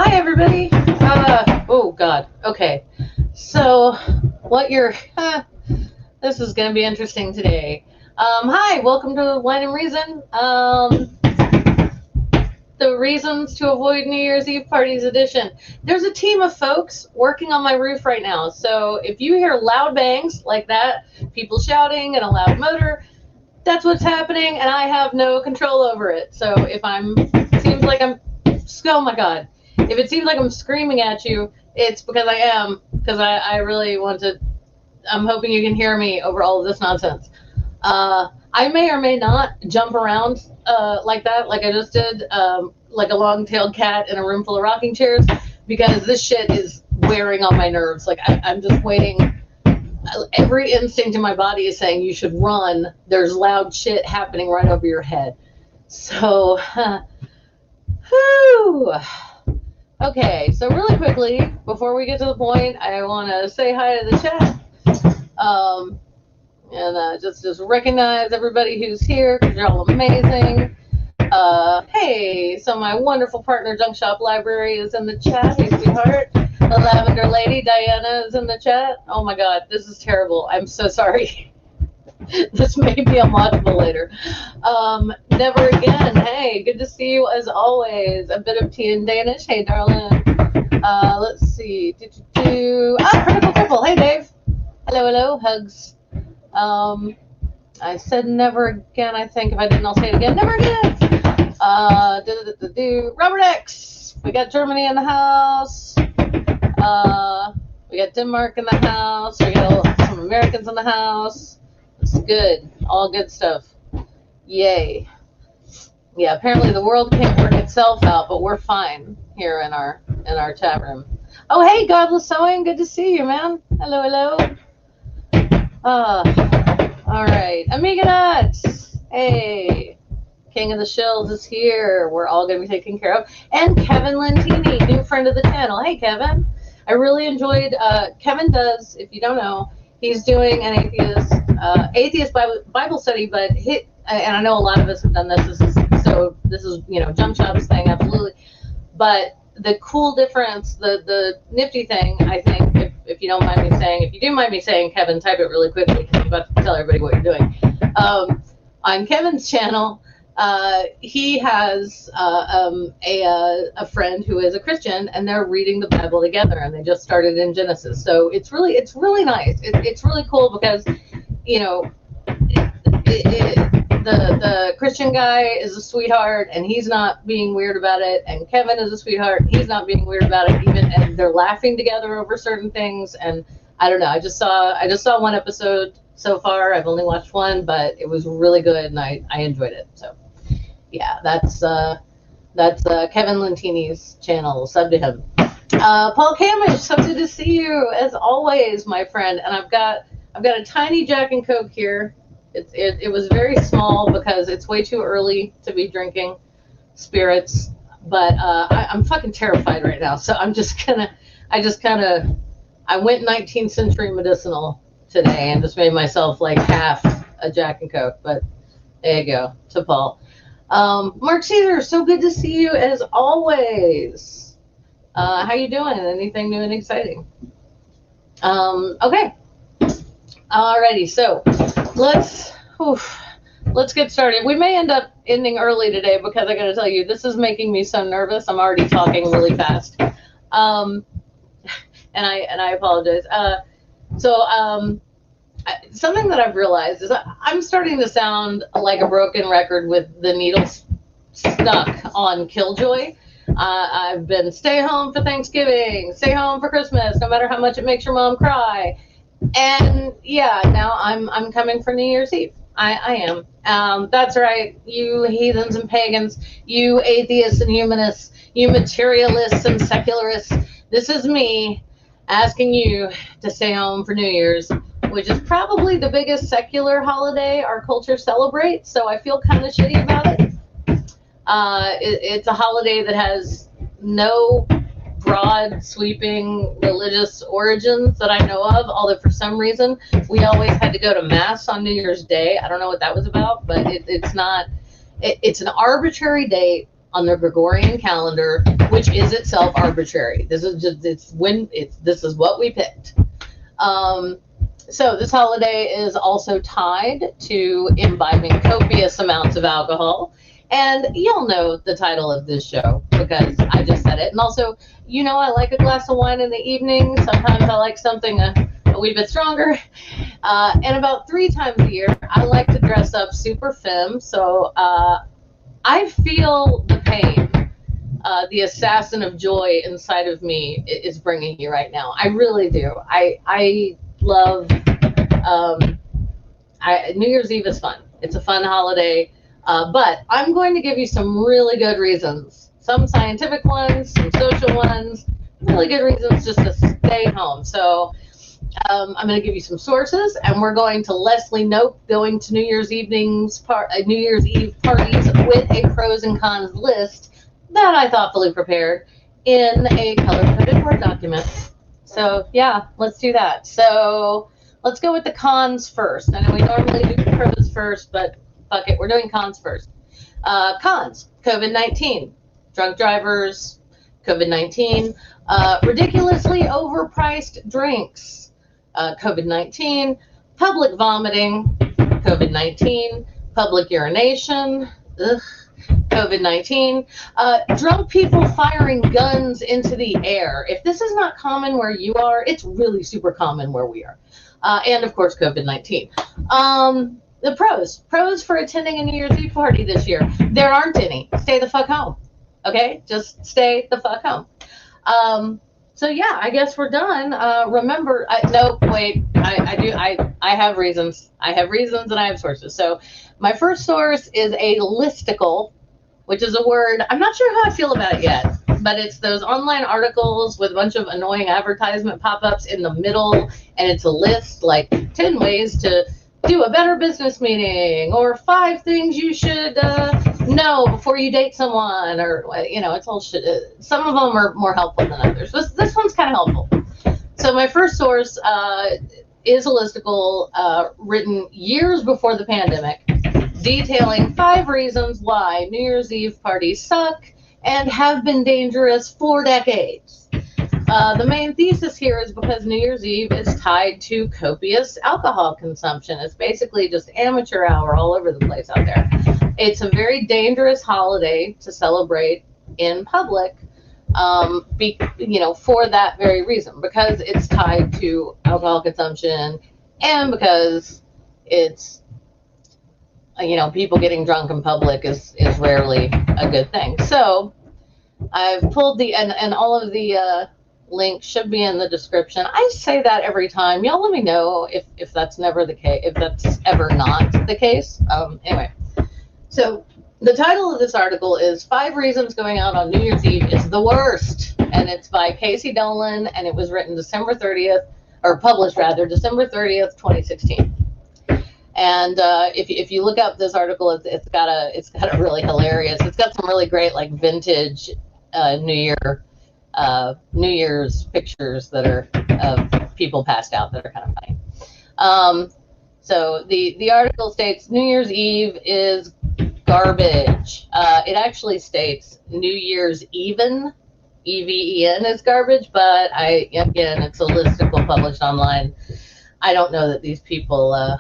Hi, everybody. Oh, God. Okay. So, what you're. This is going to be interesting today. Hi, welcome to Wine and Reason. The reasons to avoid New Year's Eve parties edition. There's a team of folks working on my roof right now. So, if you hear loud bangs like that, people shouting and a loud motor, that's what's happening, and I have no control over it. So, if seems like I'm. Oh my God. If it seems like I'm screaming at you, it's because I am, because I really want to. I'm hoping you can hear me over all of this nonsense. I may or may not jump around like that, like I just did, like a long-tailed cat in a room full of rocking chairs, because this shit is wearing on my nerves. Like I'm just waiting. Every instinct in my body is saying you should run. There's loud shit happening right over your head. So, whew. Okay, so really quickly, before we get to the point, I want to say hi to the chat, and just recognize everybody who's here, because you're all amazing. Hey, so my wonderful partner, Junk Shop Library, is in the chat. Hey, sweetheart. The Lavender Lady, Diana, is in the chat. Oh my God, this is terrible. I'm so sorry. This may be unwatchable later. Never again. Hey, good to see you as always. A bit of tea in Danish. Hey, darling. Let's see. Critical Triple. Hey, Dave. Hello. Hugs. I said never again. I think if I didn't, I'll say it again. Never again. Robert X. We got Germany in the house. We got Denmark in the house. We got some Americans in the house. It's good. All good stuff. Yay. Yeah, apparently the world can't work itself out, but we're fine here in our chat room. Oh, hey, Godless Sewing. Good to see you, man. Hello. All right. Amiga Nuts. Hey. King of the Shills is here. We're all going to be taken care of. And Kevin Lentini, new friend of the channel. Hey, Kevin. I really enjoyed, Kevin does, if you don't know, he's doing an atheist Bible study, but and I know a lot of us have done this. This is Junk Shop's thing, absolutely. But the cool difference, the nifty thing, I think, if you don't mind me saying, if you do mind me saying, Kevin, type it really quickly, because I'm about to tell everybody what you're doing. On Kevin's channel, he has a friend who is a Christian, and they're reading the Bible together, and they just started in Genesis. So it's really nice. It's really cool because, the Christian guy is a sweetheart, and he's not being weird about it, and Kevin is a sweetheart, and he's not being weird about it and they're laughing together over certain things. And I don't know. I just saw one episode so far. I've only watched one, but it was really good, and I enjoyed it. So. Yeah, that's Kevin Lentini's channel. Sub to him. Paul Camish, so good to see you as always, my friend. And I've got a tiny Jack and Coke here. It was very small because it's way too early to be drinking spirits. But I'm fucking terrified right now. So I went 19th century medicinal today and just made myself like half a Jack and Coke. But there you go, to Paul. Mark Caesar, so good to see you as always. How you doing? Anything new and exciting? Okay. Alrighty, so let's get started. We may end up ending early today because I gotta tell you, this is making me so nervous. I'm already talking really fast. And I apologize. Something that I've realized is I'm starting to sound like a broken record with the needle stuck on Killjoy. I've been stay home for Thanksgiving, stay home for Christmas, no matter how much it makes your mom cry. And yeah, now I'm coming for New Year's Eve. I am. That's right, you heathens and pagans, you atheists and humanists, you materialists and secularists. This is me asking you to stay home for New Year's, which is probably the biggest secular holiday our culture celebrates, so I feel kind of shitty about it. It's a holiday that has no broad, sweeping religious origins that I know of, although for some reason we always had to go to Mass on New Year's Day. I don't know what that was about, but it's not. It's an arbitrary date on the Gregorian calendar, which is itself arbitrary. This is just this is what we picked. So this holiday is also tied to imbibing copious amounts of alcohol. And you'll know the title of this show because I just said it. And also, I like a glass of wine in the evening. Sometimes I like something a wee bit stronger. And about 3 times a year, I like to dress up super femme. So I feel the pain. The assassin of joy inside of me is bringing you right now. I really do. I love New Year's Eve is fun. It's a fun holiday. But I'm going to give you some really good reasons, some scientific ones, some social ones, really good reasons just to stay home. So I'm going to give you some sources, and we're going to Leslie Knope going to New Year's Eve parties with a pros and cons list that I thoughtfully prepared in a color-coded Word document. So yeah, let's do that. So let's go with the cons first. I know we normally do pros first, but fuck it, we're doing cons first. Cons, COVID-19, drunk drivers, COVID-19, ridiculously overpriced drinks, COVID-19, public vomiting, COVID-19, public urination, COVID-19, drunk people firing guns into the air. If this is not common where you are, it's really super common where we are. And of course, COVID-19. The pros for attending a New Year's Eve party this year. There aren't any. Stay the fuck home. Okay? Just stay the fuck home. So yeah, I guess we're done. Remember, no, wait, I have reasons. I have reasons and I have sources. So my first source is a listicle, which is a word, I'm not sure how I feel about it yet, but it's those online articles with a bunch of annoying advertisement pop-ups in the middle, and it's a list like 10 ways to do a better business meeting, or 5 things you should know before you date someone, or it's all shit. Some of them are more helpful than others. This one's kind of helpful. So my first source is a listicle written years before the pandemic, detailing 5 reasons why New Year's Eve parties suck and have been dangerous for decades. The main thesis here is because New Year's Eve is tied to copious alcohol consumption. It's basically just amateur hour all over the place out there. It's a very dangerous holiday to celebrate in public, for that very reason, because it's tied to alcohol consumption and because it's, people getting drunk in public is rarely a good thing. So I've pulled and all of the link should be in the description. I say that every time. Y'all let me know if that's never the case, if that's ever not the case. Anyway, so the title of this article is 5 Reasons Going Out on New Year's Eve is the Worst. And it's by Casey Dolan, and it was written December 30th, or published rather, December 30th, 2016. And if you look up this article, it's got a really hilarious, it's got some really great like vintage New Year's pictures that are of people passed out that are kind of funny. So the article states New Year's Eve is garbage. It actually states New Year's Even, EVEN is garbage, but again, it's a listicle published online. I don't know that these people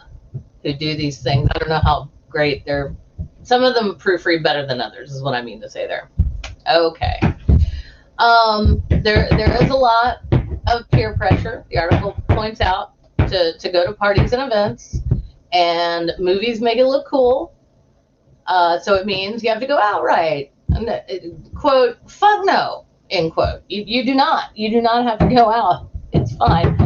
who do these things, I don't know how great they're. Some of them proofread better than others, is what I mean to say there. Okay. There is a lot of peer pressure. The article points out to go to parties and events, and movies make it look cool. So it means you have to go out, right? And quote, fuck no, end quote. You do not have to go out. It's fine.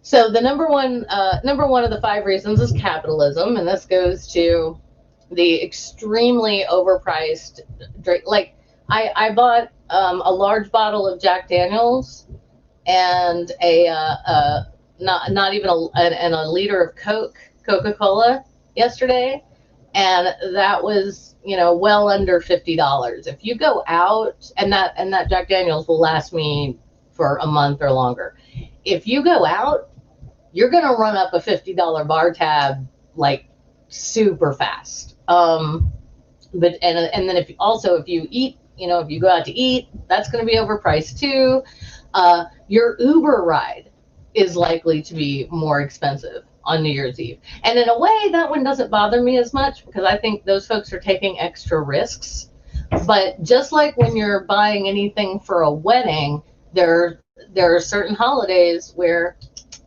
So the number one of the 5 reasons is capitalism, and this goes to the extremely overpriced drink. Like I bought a large bottle of Jack Daniels and not even a liter of Coca-Cola yesterday, and that was well under $50. If you go out, and that Jack Daniels will last me for a month or longer. If you go out, you're gonna run up a $50 bar tab like super fast. But and then if you eat, if you go out to eat, that's going to be overpriced too. Your Uber ride is likely to be more expensive on New Year's Eve. And in a way, that one doesn't bother me as much because I think those folks are taking extra risks. But just like when you're buying anything for a wedding, there are certain holidays where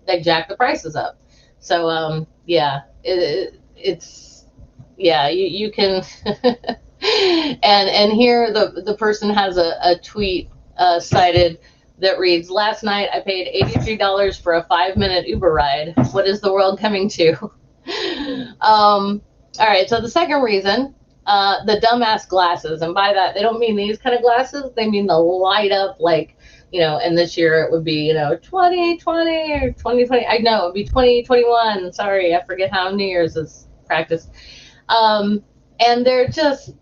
they jack the prices up. So yeah, it's yeah, you can. And here the person has a tweet cited that reads, "Last night I paid $83 for a 5-minute Uber ride. What is the world coming to?" All right, so the second reason, the dumbass glasses, and by that they don't mean these kind of glasses. They mean the light up, like, and this year it would be 2020 or 2020. I know it would be 2021. Sorry, I forget how New Year's is practiced. And they're just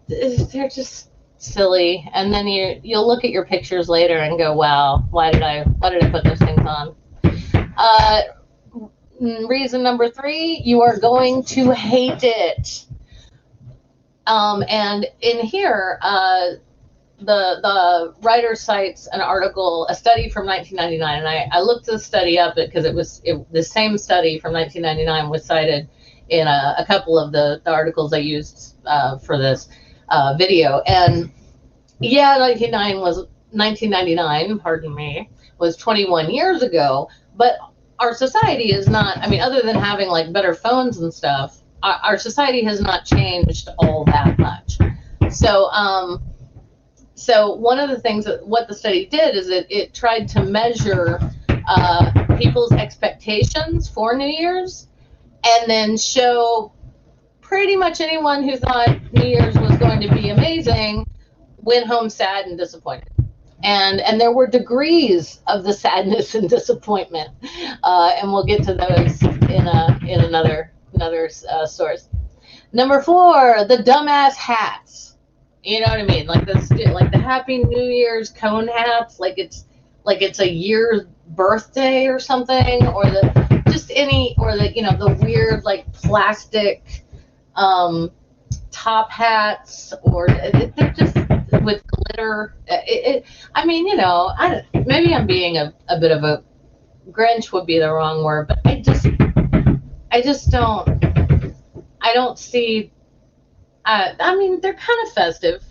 silly. And then you'll look at your pictures later and go, wow, why did I put those things on? Reason number 3, you are going to hate it. And in here, the writer cites an article, a study from 1999, and I looked this study up because the same study from 1999 was cited in a couple of the articles I used for this video. And yeah, 1999, pardon me, was 21 years ago, but our society is not, I mean, other than having like better phones and stuff, our society has not changed all that much. So so one of the things what the study did is it tried to measure people's expectations for New Year's, and then show pretty much anyone who thought New Year's was going to be amazing went home sad and disappointed. And there were degrees of the sadness and disappointment, and we'll get to those in another source. Number 4, the dumbass hats. You know what I mean? Like the Happy New Year's cone hats, like it's a year's birthday or something, or the the weird like plastic top hats, or they're just with glitter. I mean, maybe I'm being a bit of a Grinch would be the wrong word, but I just don't see. I mean, they're kind of festive,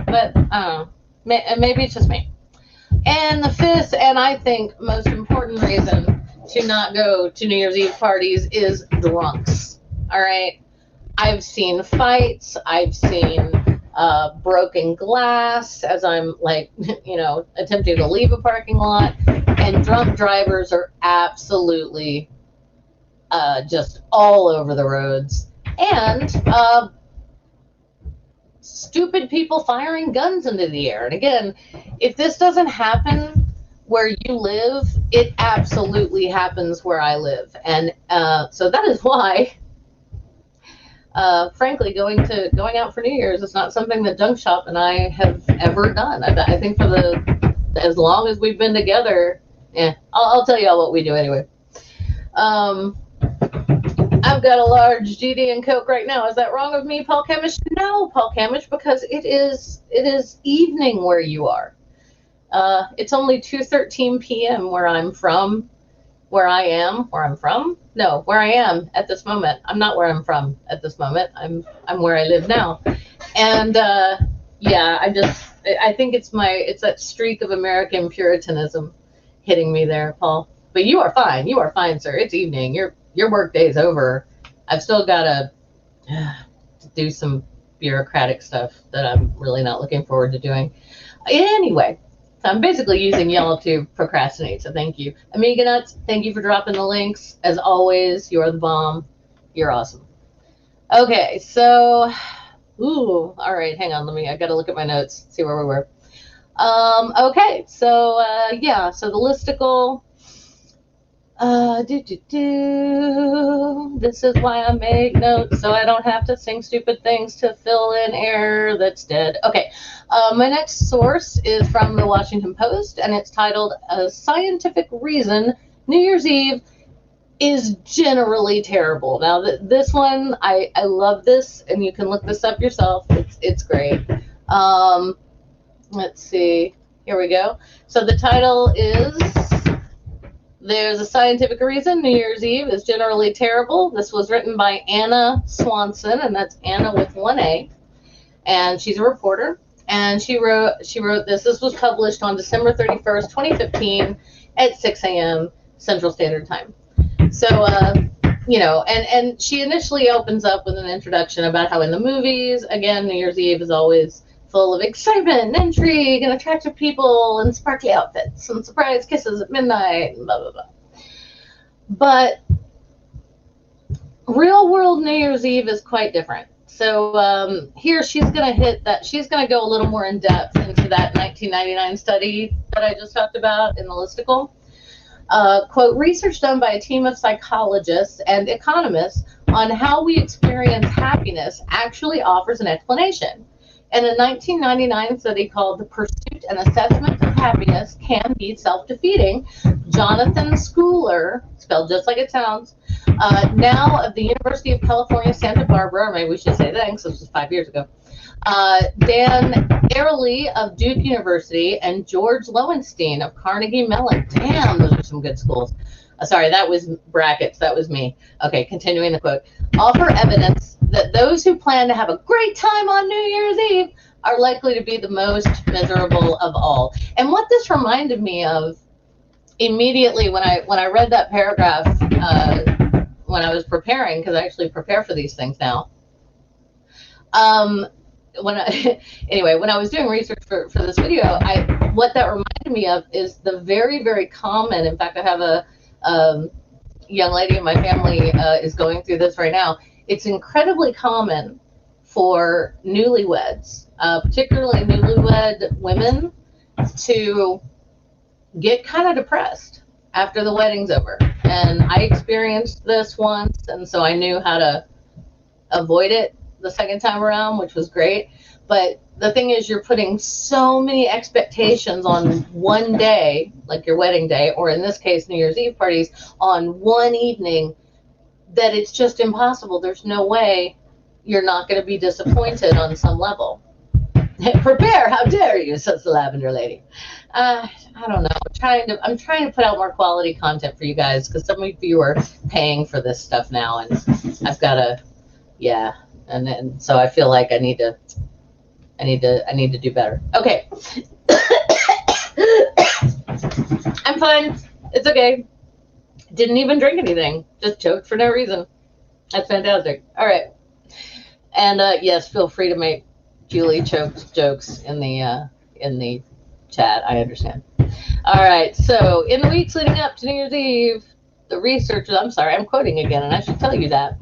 but maybe it's just me. And the 5th, and I think most important reason to not go to New Year's Eve parties is drunks. All right, I've seen fights. I've seen broken glass as I'm attempting to leave a parking lot, and drunk drivers are absolutely just all over the roads, and stupid people firing guns into the air. And again, if this doesn't happen where you live, it absolutely happens where I live. And so that is why, frankly, going out for New Year's is not something that Junk Shop and I have ever done. I think for as long as we've been together, I'll tell y'all what we do anyway. I've got a large GD and Coke right now. Is that wrong of me, Paul Kemish? No, Paul Kemish, because it is evening where you are. It's only 2:13 p.m. where I'm from. Where I am at this moment. I'm not where I'm from at this moment. I'm where I live now. And yeah, I think it's that streak of American Puritanism hitting me there, Paul. But you are fine. You are fine, sir. It's evening. Your work day is over. I've still got to do some bureaucratic stuff that I'm really not looking forward to doing. Anyway, so I'm basically using y'all to procrastinate. So thank you. Amiga Nuts, thank you for dropping the links. As always, you're the bomb. You're awesome. Okay, so, all right, hang on. I got to look at my notes, see where we were. Okay, so, yeah, so the listicle. This is why I make notes, so I don't have to sing stupid things to fill in air that's dead. Okay, my next source is from the Washington Post, and it's titled "A Scientific Reason New Year's Eve is generally terrible. Now, this one, I love this, and you can look this up yourself. It's great. Let's see. Here we go. So the title is There's a Scientific Reason New Year's Eve is Generally Terrible. This was written by Anna Swanson, and that's Anna with one A. And she's a reporter. And she wrote this. This was published on December 31st, 2015 at 6 a.m. Central Standard Time. So, you know, and she initially opens up with an introduction about how in the movies, again, New Year's Eve is always full of excitement and intrigue and attractive people and sparkly outfits and surprise kisses at midnight and blah, blah, blah. But real world New Year's Eve is quite different. So here she's going to hit that. She's going to go a little more in depth into that 1999 study that I just talked about in the listicle. Quote, research done by a team of psychologists and economists on how we experience happiness actually offers an explanation. And a 1999 study called The Pursuit and Assessment of Happiness Can Be Self-Defeating, Jonathan Schooler, spelled just like it sounds, now of the University of California, Santa Barbara, or maybe we should say thanks, this was 5 years ago, Dan Ariely of Duke University, and George Lowenstein of Carnegie Mellon. Damn, those are some good schools. Sorry, that was brackets. That was me. Okay, continuing the quote. Offer evidence that those who plan to have a great time on New Year's Eve are likely to be the most miserable of all. And what this reminded me of immediately when I read that paragraph when I was preparing, because I actually prepare for these things now. When I was doing research for this video, what that reminded me of is the very, very common, in fact, I have a young lady in my family is going through this right now. It's incredibly common for newlyweds, particularly newlywed women, to get kind of depressed after the wedding's over. And I experienced this once, and so I knew how to avoid it the second time around, which was great. But the thing is, you're putting so many expectations on one day, like your wedding day, or in this case, New Year's Eve parties, on one evening, that it's just impossible. There's no way you're not going to be disappointed on some level. Prepare, how dare you, says the Lavender Lady. I don't know. I'm trying to put out more quality content for you guys, because some of you are paying for this stuff now, and I've got to, yeah. And so I feel like I need to do better. Okay. I'm fine. It's okay. Didn't even drink anything. Just choked for no reason. That's fantastic. All right. And yes, feel free to make Julie choked jokes in the chat. I understand. All right. So in the weeks leading up to New Year's Eve, the researchers, I'm sorry, I'm quoting again, and I should tell you that.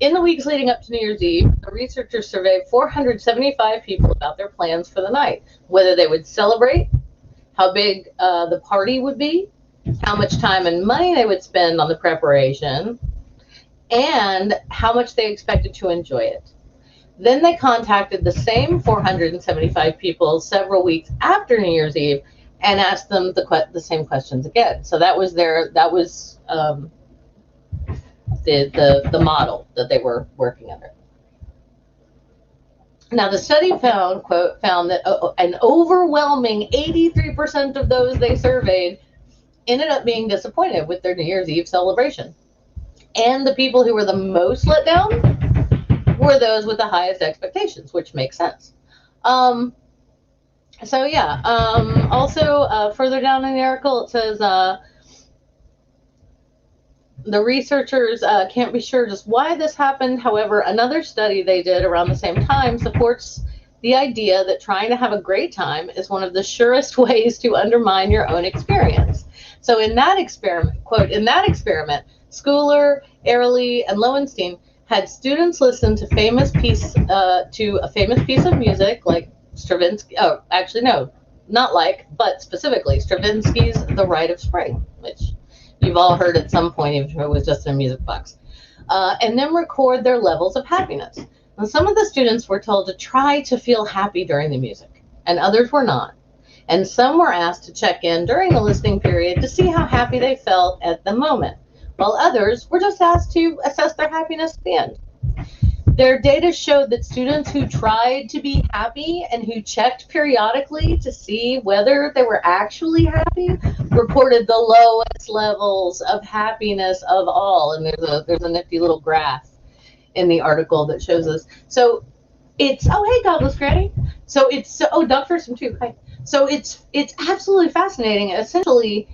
In the weeks leading up to New Year's Eve, the researchers surveyed 475 people about their plans for the night, whether they would celebrate, how big the party would be, how much time and money they would spend on the preparation, and how much they expected to enjoy it. Then they contacted the same 475 people several weeks after New Year's Eve and asked them the same questions again. So that was the model that they were working under. Now, the study found that an overwhelming 83% of those they surveyed ended up being disappointed with their New Year's Eve celebration. And the people who were the most let down were those with the highest expectations, which makes sense. So yeah, also further down in the article, it says, the researchers can't be sure just why this happened. However, another study they did around the same time supports the idea that trying to have a great time is one of the surest ways to undermine your own experience. So in that experiment, quote, in that experiment, Schooler, Ariely, and Lowenstein had students listen to a famous piece of music like Stravinsky. Oh, actually, no, not like, but specifically Stravinsky's The Rite of Spring, which you've all heard at some point, even if it was just in a music box, and then record their levels of happiness. And some of the students were told to try to feel happy during the music, and others were not. And some were asked to check in during the listening period to see how happy they felt at the moment, while others were just asked to assess their happiness at the end. Their data showed that students who tried to be happy and who checked periodically to see whether they were actually happy reported the lowest levels of happiness of all. And there's a nifty little graph in the article that shows us. So it's, oh, hey, Godless Granny. So it's, oh, Doug Furston too. Hi. So it's absolutely fascinating. Essentially,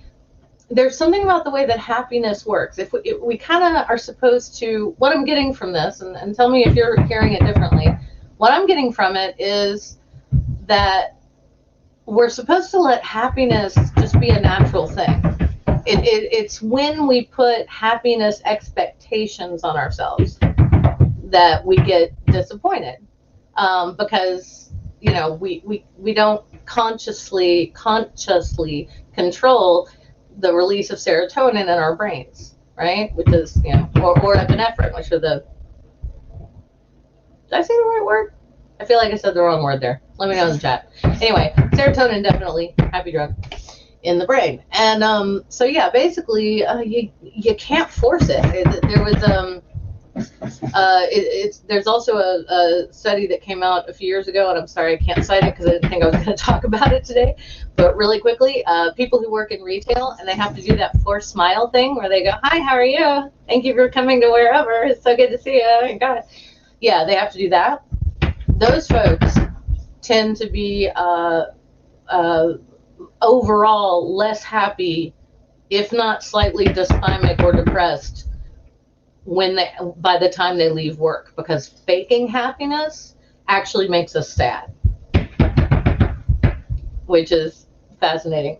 there's something about the way that happiness works. If we kind of are supposed to, what I'm getting from this, and tell me if you're hearing it differently, what I'm getting from it is that we're supposed to let happiness just be a natural thing. It's when we put happiness expectations on ourselves that we get disappointed, because we don't consciously control the release of serotonin in our brains, right? Which is, or epinephrine, which are the, did I say the right word? I feel like I said the wrong word there. Let me know in the chat. Anyway, serotonin, definitely happy drug in the brain. And so yeah, basically, you can't force it. There was there's also a study that came out a few years ago, and I'm sorry I can't cite it because I didn't think I was going to talk about it today, but really quickly, people who work in retail and they have to do that forced smile thing where they go, hi, how are you? Thank you for coming to wherever. It's so good to see you. Oh my God. Yeah, they have to do that. Those folks tend to be overall less happy, if not slightly dysthymic or depressed, by the time they leave work, because faking happiness actually makes us sad, which is fascinating.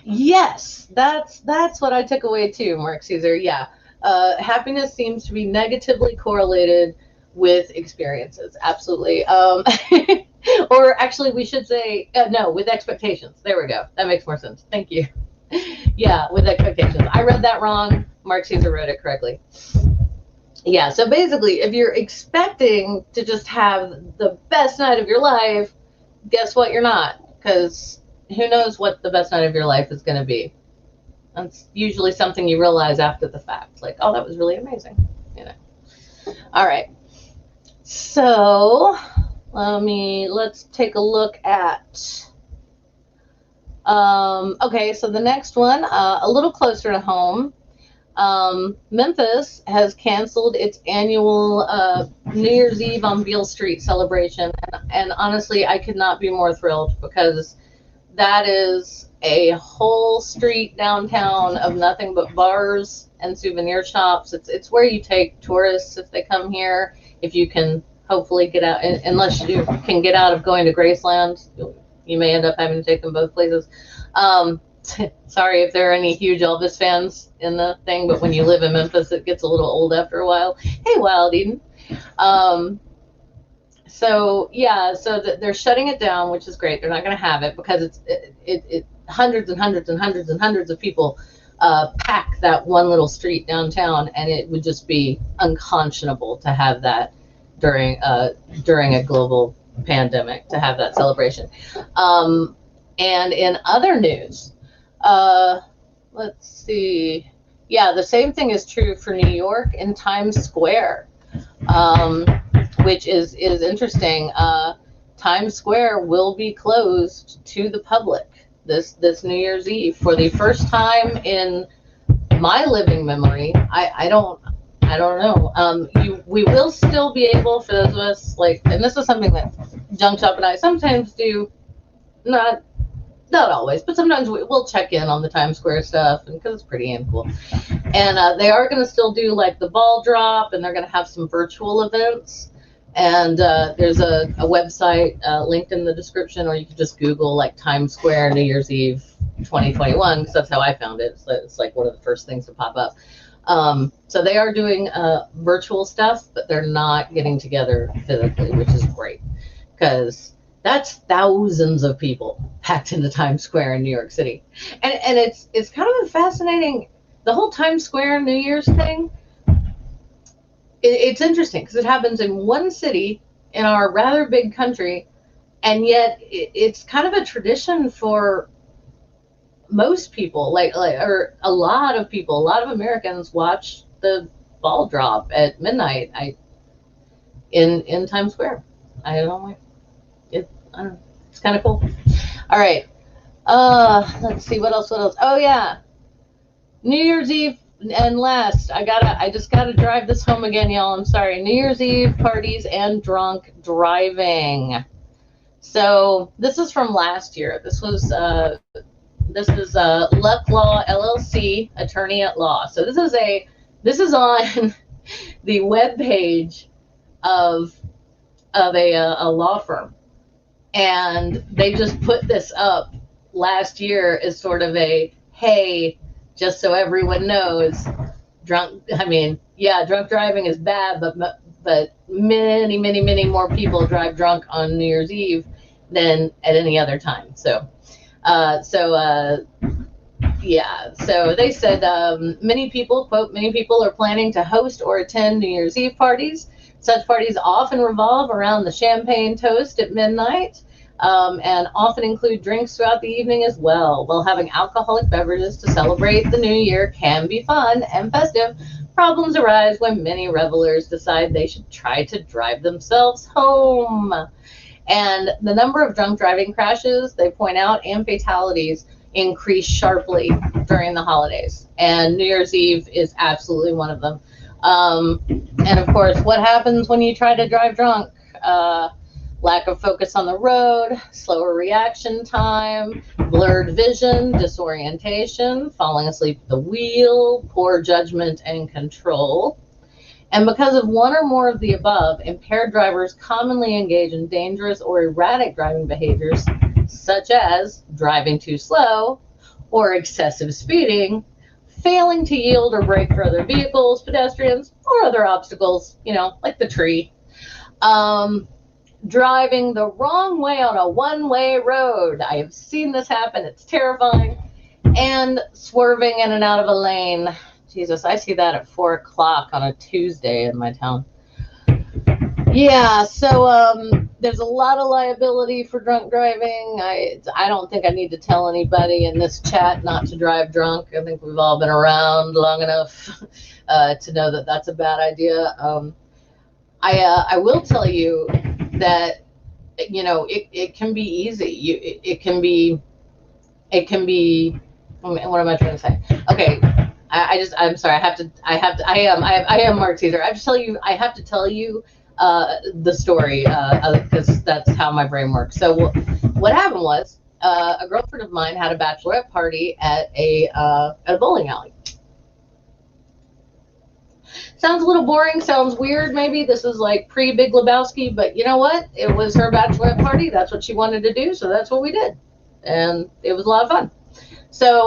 Yes, that's what I took away too, Mark Caesar. Yeah, happiness seems to be negatively correlated with experiences. Absolutely. Or actually, we should say no, with expectations. There we go. That makes more sense. Thank you. Yeah, with expectations. I read that wrong. Mark Caesar wrote it correctly. Yeah, so basically, if you're expecting to just have the best night of your life, guess what? You're not, because who knows what the best night of your life is going to be. That's usually something you realize after the fact, like, oh, that was really amazing. All right. So let's take a look at. Okay, so the next one, a little closer to home. Memphis has canceled its annual New Year's Eve on Beale Street celebration, and honestly, I could not be more thrilled, because that is a whole street downtown of nothing but bars and souvenir shops. It's where you take tourists if they come here, if you can hopefully get out, unless you can get out of going to Graceland. You may end up having to take them both places. Sorry if there are any huge Elvis fans in the thing, but when you live in Memphis, it gets a little old after a while. Hey, Wild Eden. So yeah, so they're shutting it down, which is great. They're not going to have it because it's hundreds and hundreds and hundreds and hundreds of people pack that one little street downtown, and it would just be unconscionable to have that during a global pandemic, to have that celebration. And in other news, let's see. Yeah, the same thing is true for New York in Times Square, which is interesting. Times Square will be closed to the public this New Year's Eve for the first time in my living memory. I don't know. We will still be able, for those of us, like, and this is something that Junk Shop and I sometimes do, not always, but sometimes we'll check in on the Times Square stuff, and because it's pretty and cool. And they are going to still do like the ball drop, and they're going to have some virtual events. And there's a website linked in the description, or you can just Google like Times Square New Year's Eve 2021, because that's how I found it. So it's like one of the first things to pop up. So they are doing virtual stuff, but they're not getting together physically, which is great, because that's thousands of people packed into Times Square in New York City. And it's kind of a fascinating, the whole Times Square New Year's thing. It's interesting because it happens in one city in our rather big country, and yet it's kind of a tradition for most people, or a lot of people, a lot of Americans watch the ball drop at midnight. In Times Square. I don't know. I don't know. It's kind of cool. All right. Let's see what else. What else? Oh yeah, New Year's Eve and last. I just gotta drive this home again, y'all. I'm sorry. New Year's Eve parties and drunk driving. So this is from last year. This is Luck Law LLC, attorney at law. So this is on the web page of a law firm, and they just put this up last year as sort of a, hey, just so everyone knows, drunk driving is bad, but many more people drive drunk on New Year's Eve than at any other time. So they said many people, quote, many people are planning to host or attend New Year's Eve parties. Such parties often revolve around the champagne toast at midnight, and often include drinks throughout the evening as well. While having alcoholic beverages to celebrate the new year can be fun and festive, problems arise when many revelers decide they should try to drive themselves home. And the number of drunk driving crashes, they point out, and fatalities increase sharply during the holidays. And New Year's Eve is absolutely one of them. And of course, what happens when you try to drive drunk? Lack of focus on the road, slower reaction time, blurred vision, disorientation, falling asleep at the wheel, poor judgment and control. And because of one or more of the above, impaired drivers commonly engage in dangerous or erratic driving behaviors, such as driving too slow or excessive speeding, failing to yield or brake for other vehicles, pedestrians, or other obstacles, like the tree. Driving the wrong way on a one-way road. I have seen this happen. It's terrifying. And swerving in and out of a lane. Jesus, I see that at 4 o'clock on a Tuesday in my town. Yeah, so there's a lot of liability for drunk driving. I don't think I need to tell anybody in this chat not to drive drunk. I think we've all been around long enough to know that that's a bad idea. I will tell you that it can be easy. It can be. What am I trying to say? Okay, I'm sorry. I am Mark Caesar. I have to tell you the story because that's how my brain works. So what happened was a girlfriend of mine had a bachelorette party at a bowling alley. Sounds a little boring, sounds weird maybe. This is like pre-Big Lebowski, but you know what? It was her bachelorette party. That's what she wanted to do, so that's what we did. And it was a lot of fun. So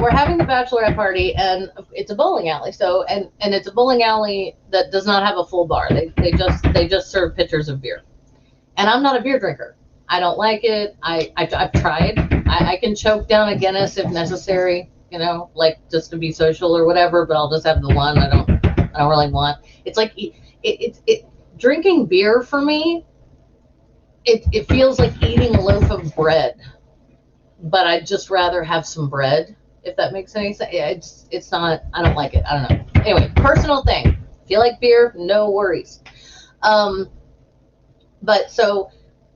we're having the bachelorette party, and it's a bowling alley. So and it's a bowling alley that does not have a full bar. They just serve pitchers of beer. And I'm not a beer drinker. I don't like it. I've tried. I can choke down a Guinness if necessary, like just to be social or whatever, but I'll just have the one. I don't really want. It's like drinking beer for me. It feels like eating a loaf of bread, but I'd just rather have some bread, if that makes any sense. It's not. I don't like it. I don't know. Anyway, personal thing. If you like beer, no worries. But so,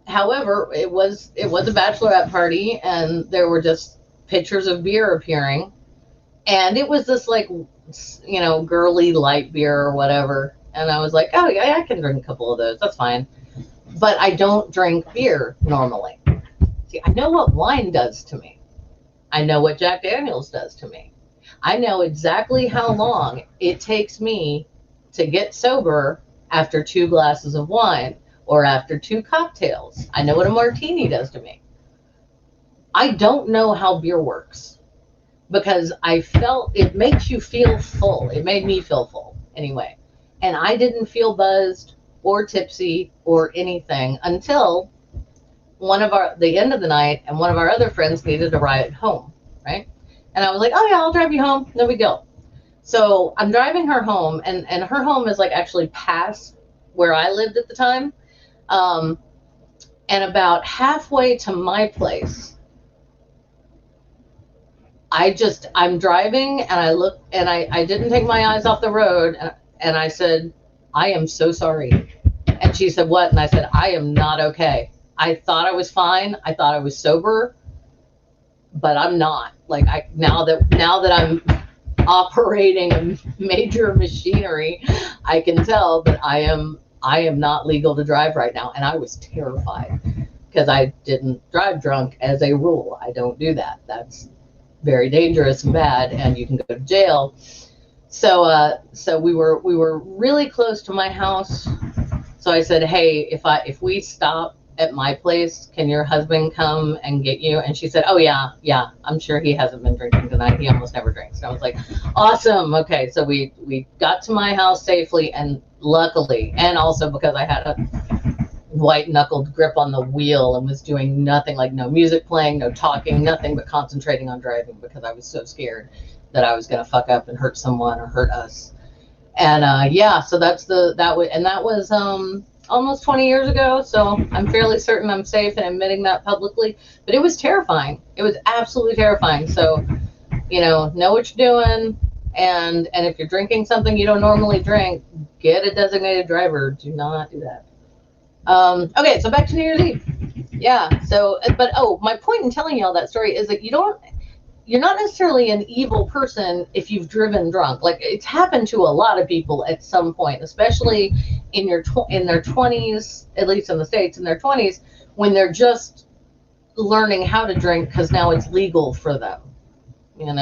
however, it was a bachelorette party, and there were just pitchers of beer appearing, and it was this like, girly light beer or whatever. And I was like, oh yeah, I can drink a couple of those. That's fine. But I don't drink beer normally. See, I know what wine does to me. I know what Jack Daniels does to me. I know exactly how long it takes me to get sober after 2 glasses of wine or after 2 cocktails. I know what a martini does to me. I don't know how beer works because I felt it makes you feel full. It made me feel full anyway. And I didn't feel buzzed or tipsy or anything until the end of the night, and one of our other friends needed a ride home, right? And I was like, oh yeah, I'll drive you home. No big deal. So I'm driving her home, and her home is like actually past where I lived at the time. And about halfway to my place, I'm driving and I look and I didn't take my eyes off the road and I said, I am so sorry. And she said, what? And I said, I am not okay. I thought I was fine. I thought I was sober, but I'm not. Like now that I'm operating a major machinery, I can tell that I am not legal to drive right now. And I was terrified because I didn't drive drunk as a rule. I don't do that. That's very dangerous and bad, and you can go to jail. So we were really close to my house. So I said, hey, if we stop at my place, can your husband come and get you? And she said, oh yeah, I'm sure he hasn't been drinking tonight. He almost never drinks. And I was like, awesome. Okay, so we got to my house safely, and luckily, and also because I had a white knuckled grip on the wheel and was doing nothing, like no music playing, no talking, nothing but concentrating on driving because I was so scared that I was going to fuck up and hurt someone or hurt us. And so that was almost 20 years ago. So I'm fairly certain I'm safe in admitting that publicly, but it was terrifying. It was absolutely terrifying. So, know what you're doing. And if you're drinking something you don't normally drink, get a designated driver. Do not do that. Okay, so back to New Year's Eve. Yeah, so, but, my point in telling you all that story is that you're not necessarily an evil person if you've driven drunk. Like, it's happened to a lot of people at some point, especially in their 20s, at least in the States, in their 20s, when they're just learning how to drink because now it's legal for them, and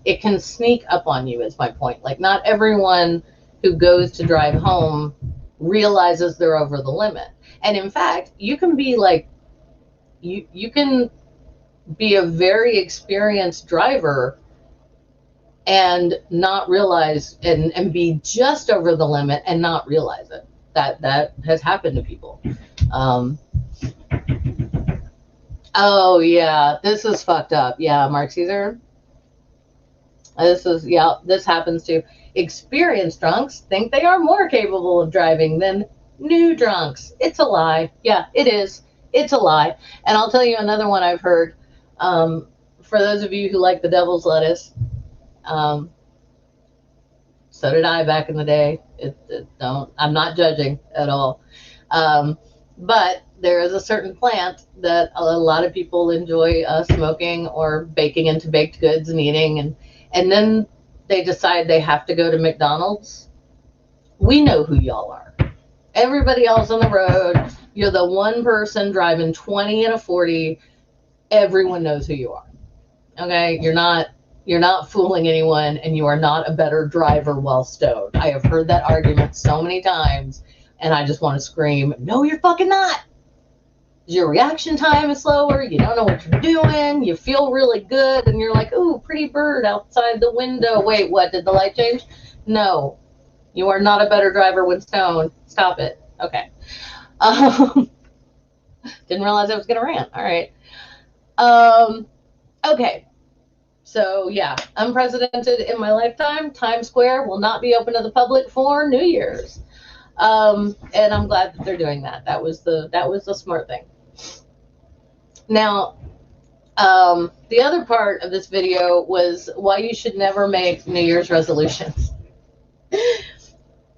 it can sneak up on you, is my point. Like, not everyone who goes to drive home realizes they're over the limit. And in fact, you can be like, you can be a very experienced driver and not realize, and be just over the limit and not realize it. That has happened to people. Oh yeah, this is fucked up. Yeah, Mark Caesar. This happens to experienced drunks think they are more capable of driving than new drunks. It's a lie. Yeah, it is. It's a lie. And I'll tell you another one I've heard. For those of you who like the devil's lettuce, so did I back in the day. I'm not judging at all. But there is a certain plant that a lot of people enjoy smoking or baking into baked goods and eating, and then they decide they have to go to McDonald's. We know who y'all are. Everybody else on the road, you're the one person driving 20 and a 40. Everyone knows who you are. Okay? You're not fooling anyone, and you are not a better driver while stoned. I have heard that argument so many times, and I just want to scream, no, you're fucking not. Your reaction time is slower. You don't know what you're doing. You feel really good, and you're like, ooh, pretty bird outside the window. Wait, what? Did the light change? No. You are not a better driver when stoned. Stop it. Okay. Didn't realize I was going to rant. All right. Okay. So, yeah, unprecedented in my lifetime. Times Square will not be open to the public for New Year's. And I'm glad that they're doing that. That was the smart thing. Now, the other part of this video was why you should never make New Year's resolutions.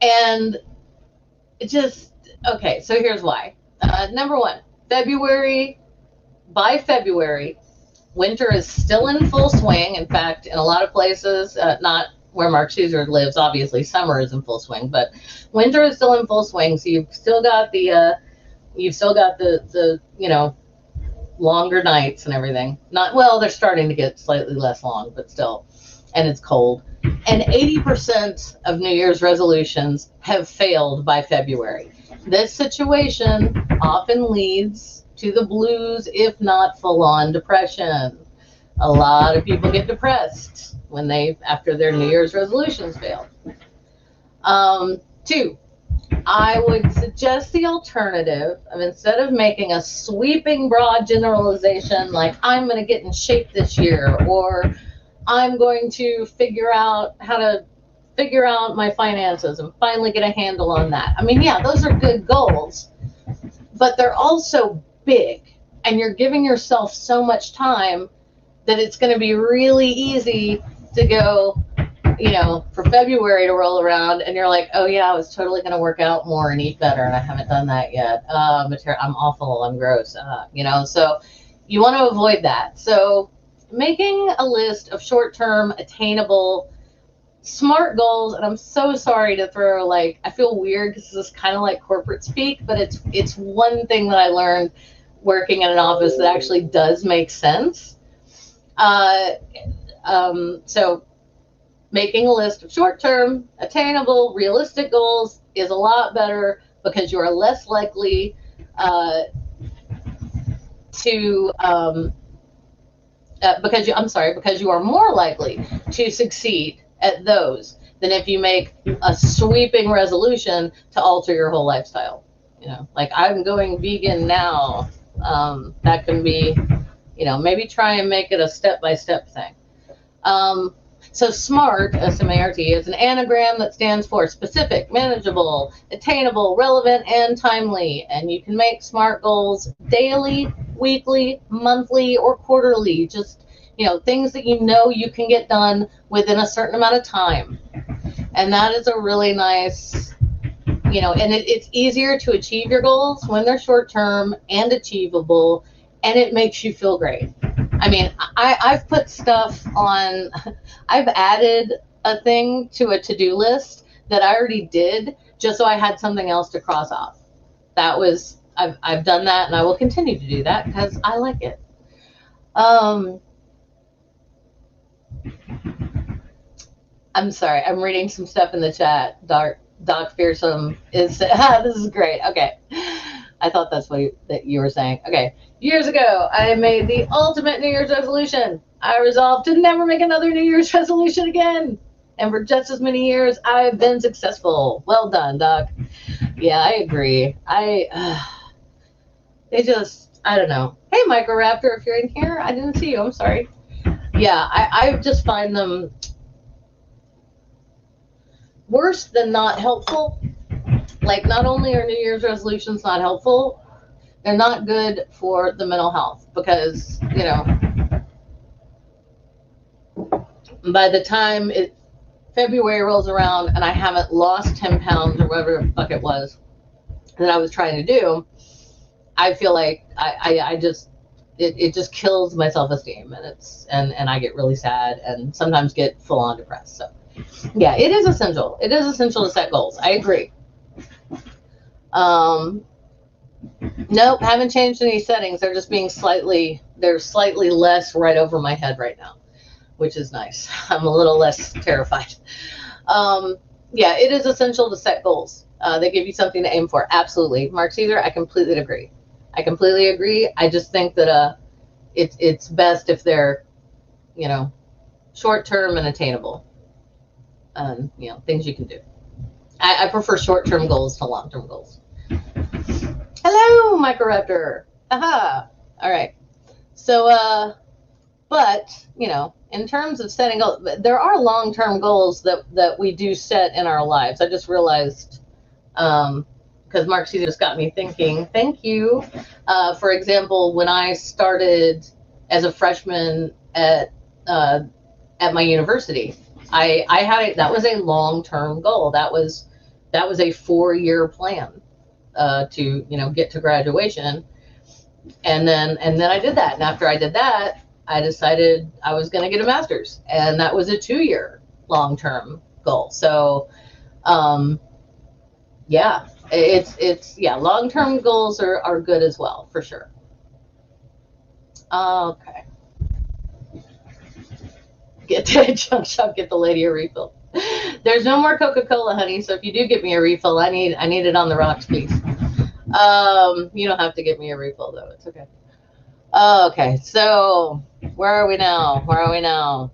And okay, so here's why. Number one, by February, winter is still in full swing. In fact, in a lot of places, not where Mark Caesar lives, obviously summer is in full swing, but winter is still in full swing. So you've still got the longer nights and everything. They're starting to get slightly less long, but still, and it's cold. And 80% of New Year's resolutions have failed by February. This situation often leads to the blues, if not full-on depression. A lot of people get depressed after their New Year's resolutions fail. 2, I would suggest the alternative of, instead of making a sweeping broad generalization like I'm going to get in shape this year, or I'm going to figure out how to figure out my finances and finally get a handle on that. I mean, yeah, those are good goals, but they're also big, and you're giving yourself so much time that it's going to be really easy to go, you know, for February to roll around and you're like, oh yeah, I was totally going to work out more and eat better and I haven't done that yet. I'm awful. I'm gross. You know, so you want to avoid that. So making a list of short-term, attainable, smart goals, and I'm so sorry to throw, like, I feel weird because this is kind of like corporate speak, but it's one thing that I learned working in an office that actually does make sense. So making a list of short-term, attainable, realistic goals is a lot better because you are less likely because you are more likely to succeed at those than if you make a sweeping resolution to alter your whole lifestyle. You know, like I'm going vegan now. That can be, you know, maybe try and make it a step-by-step thing. So SMART, S-M-A-R-T, is an anagram that stands for specific, manageable, attainable, relevant, and timely. And you can make SMART goals daily, weekly, monthly, or quarterly. Just, you know, things that you know you can get done within a certain amount of time. And that is a really nice, you know, and it's easier to achieve your goals when they're short-term and achievable, and it makes you feel great. I mean, I've put stuff on, I've added a thing to a to-do list that I already did just so I had something else to cross off. That was, I've done that and I will continue to do that because I like it. I'm sorry, I'm reading some stuff in the chat. Doc Fearsome is, this is great. Okay. I thought that's what you were saying. Okay. Years ago, I made the ultimate New Year's resolution. I resolved to never make another New Year's resolution again. And for just as many years, I've been successful. Well done, Doc. Yeah, I agree. I don't know. Hey, Micro Raptor, if you're in here, I didn't see you. I'm sorry. Yeah, I just find them worse than not helpful. Like, not only are New Year's resolutions not helpful, they're not good for the mental health because, you know, by the time February rolls around and I haven't lost 10 pounds or whatever the fuck it was that I was trying to do, I feel like I just, it just kills my self-esteem and I get really sad and sometimes get full on depressed. So yeah, it is essential. It is essential to set goals. I agree. Nope, haven't changed any settings. They're just being slightly less right over my head right now, which is nice. I'm a little less terrified. Yeah, it is essential to set goals. They give you something to aim for. Absolutely. Mark Caesar, I completely agree. I just think that it's best if they're, you know, short-term and attainable. You know, things you can do. I prefer short-term goals to long-term goals. Hello, Microraptor. Aha. All right. So, but, you know, in terms of setting goals, there are long-term goals that we do set in our lives. I just realized, because Mark Caesar just got me thinking, thank you. For example, when I started as a freshman at my university, I had that was a long-term goal. That was a 4-year plan to, you know, get to graduation, and then I did that. And after I did that, I decided I was going to get a master's, and that was a 2-year long-term goal. So, yeah, it's long-term goals are good as well, for sure. Okay. Get to a junk shop, get the lady a refill. There's no more Coca-Cola, honey. So if you do get me a refill, I need it on the rocks, please. You don't have to get me a refill though. It's okay. Okay, so where are we now?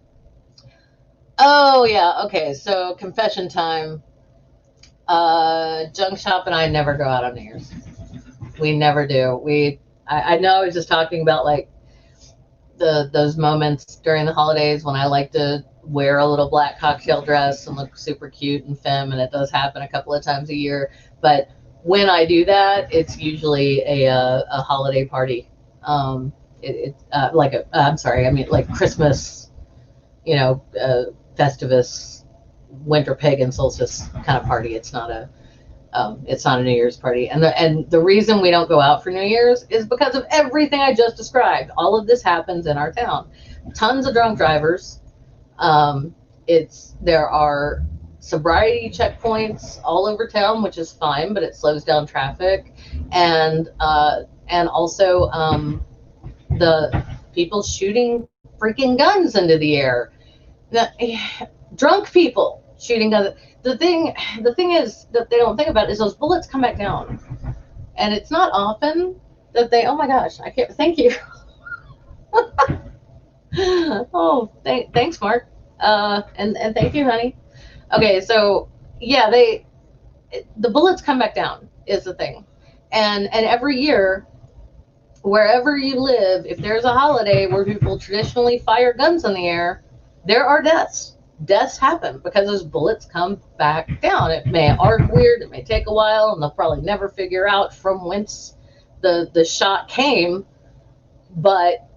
Oh yeah. Okay, so confession time. Junk shop and I never go out on New Year's. We never do. I know I was just talking about like those moments during the holidays when I like to wear a little black cocktail dress and look super cute and femme, and it does happen a couple of times a year. But when I do that, it's usually a holiday party. I'm sorry, I mean like Christmas, Festivus, winter pagan solstice kind of party. It's not a New Year's party. And the reason we don't go out for New Year's is because of everything I just described. All of this happens in our town. Tons of drunk drivers. There are sobriety checkpoints all over town, which is fine, but it slows down traffic. And also the people shooting freaking guns into the air. Drunk people shooting guns. The thing is that they don't think about is those bullets come back down, and it's not often that they. Oh my gosh, I can't. Thank you. Oh, thanks, Mark. And thank you, honey. Okay, so yeah, the bullets come back down is the thing, and every year, wherever you live, if there's a holiday where people traditionally fire guns in the air, there are deaths. Deaths happen because those bullets come back down. It may arc weird, it may take a while, and they'll probably never figure out from whence the shot came. But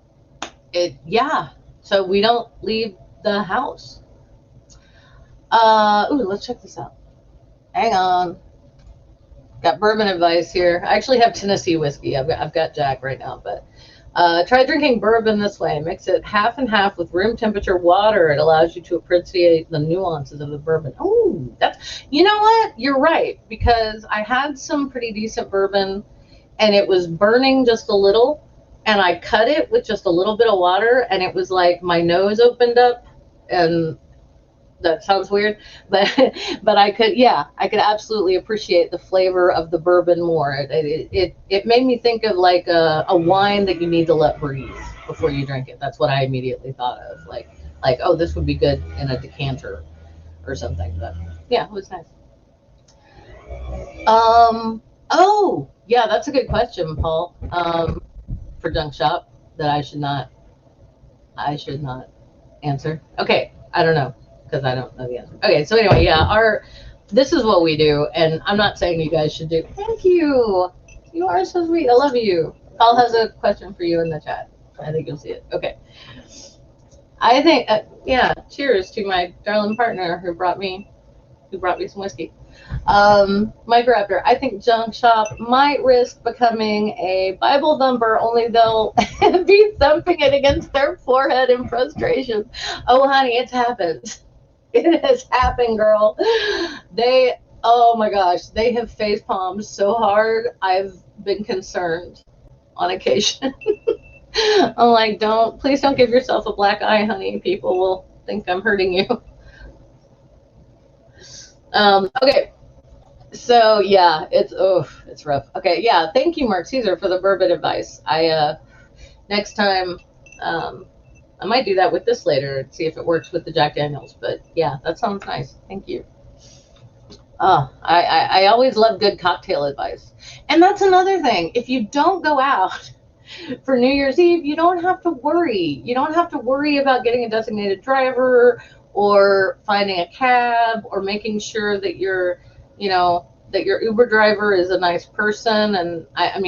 so we don't leave the house. Let's check this out. Hang on. Got bourbon advice here. I actually have Tennessee whiskey. I've got Jack right now, but try drinking bourbon this way. Mix it half and half with room temperature water. It allows you to appreciate the nuances of the bourbon. Oh, you know what? You're right, because I had some pretty decent bourbon and it was burning just a little, and I cut it with just a little bit of water, and it was like my nose opened up, and that sounds weird, but I could absolutely appreciate the flavor of the bourbon more. It made me think of like a wine that you need to let breathe before you drink it. That's what I immediately thought of, like oh, this would be good in a decanter or something. But yeah, it was nice. Oh yeah, that's a good question, Paul. For junk shop that I should not answer. Okay, I don't know, because I don't know the answer. Okay, so anyway, yeah, this is what we do, and I'm not saying you guys should do. Thank you. You are so sweet. I love you. Paul has a question for you in the chat. I think you'll see it. Okay. I think, cheers to my darling partner who brought me some whiskey. Microraptor, I think junk shop might risk becoming a Bible thumper, only they'll be thumping it against their forehead in frustration. Oh, honey, it's happened. It has happened, girl. Oh my gosh, they have face palmed so hard, I've been concerned on occasion. I'm like, please don't give yourself a black eye, honey. People will think I'm hurting you. Okay. So yeah, it's rough. Okay, yeah, thank you, Mark Caesar, for the bourbon advice. Next time, I might do that with this later and see if it works with the Jack Daniels. But yeah, that sounds nice. Thank you. I always love good cocktail advice. And that's another thing. If you don't go out for New Year's Eve, you don't have to worry. You don't have to worry about getting a designated driver or finding a cab or making sure that your Uber driver is a nice person. And I am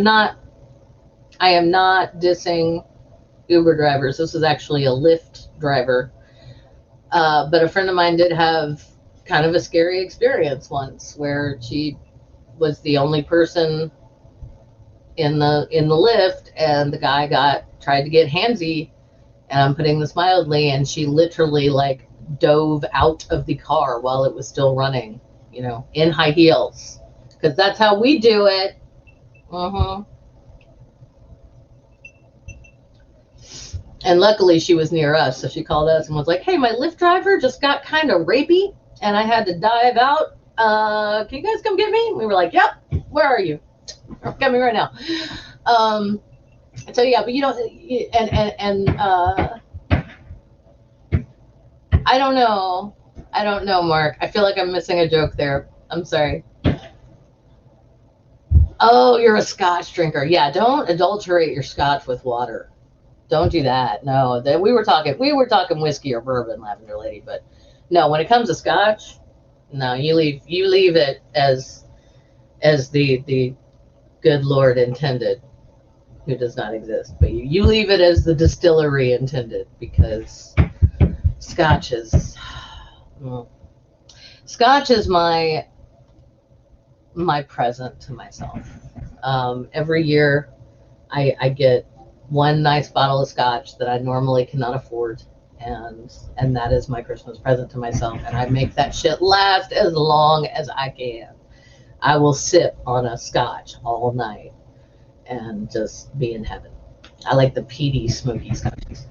not dissing Uber drivers. This is actually a Lyft driver. But a friend of mine did have kind of a scary experience once where she was the only person in the Lyft, and the guy tried to get handsy, and I'm putting this mildly, and she literally like dove out of the car while it was still running, in high heels, because that's how we do it. And luckily she was near us, so she called us and was like, hey, my Lyft driver just got kind of rapey and I had to dive out. Can you guys come get me? And we were like, yep, where are you? I'm coming right now. So yeah, but I don't know, Mark. I feel like I'm missing a joke there. I'm sorry. Oh, you're a scotch drinker. Yeah, don't adulterate your scotch with water. Don't do that. No, we were talking whiskey or bourbon, Lavender Lady, but no, when it comes to scotch, no, you leave it as the good Lord intended. who does not exist, but you leave it as the distillery intended, because Scotch is, well, Scotch is my present to myself. Every year I get one nice bottle of Scotch that I normally cannot afford, and that is my Christmas present to myself, and I make that shit last as long as I can. I will sip on a Scotch all night and just be in heaven. I like the peaty, smoky Scotches.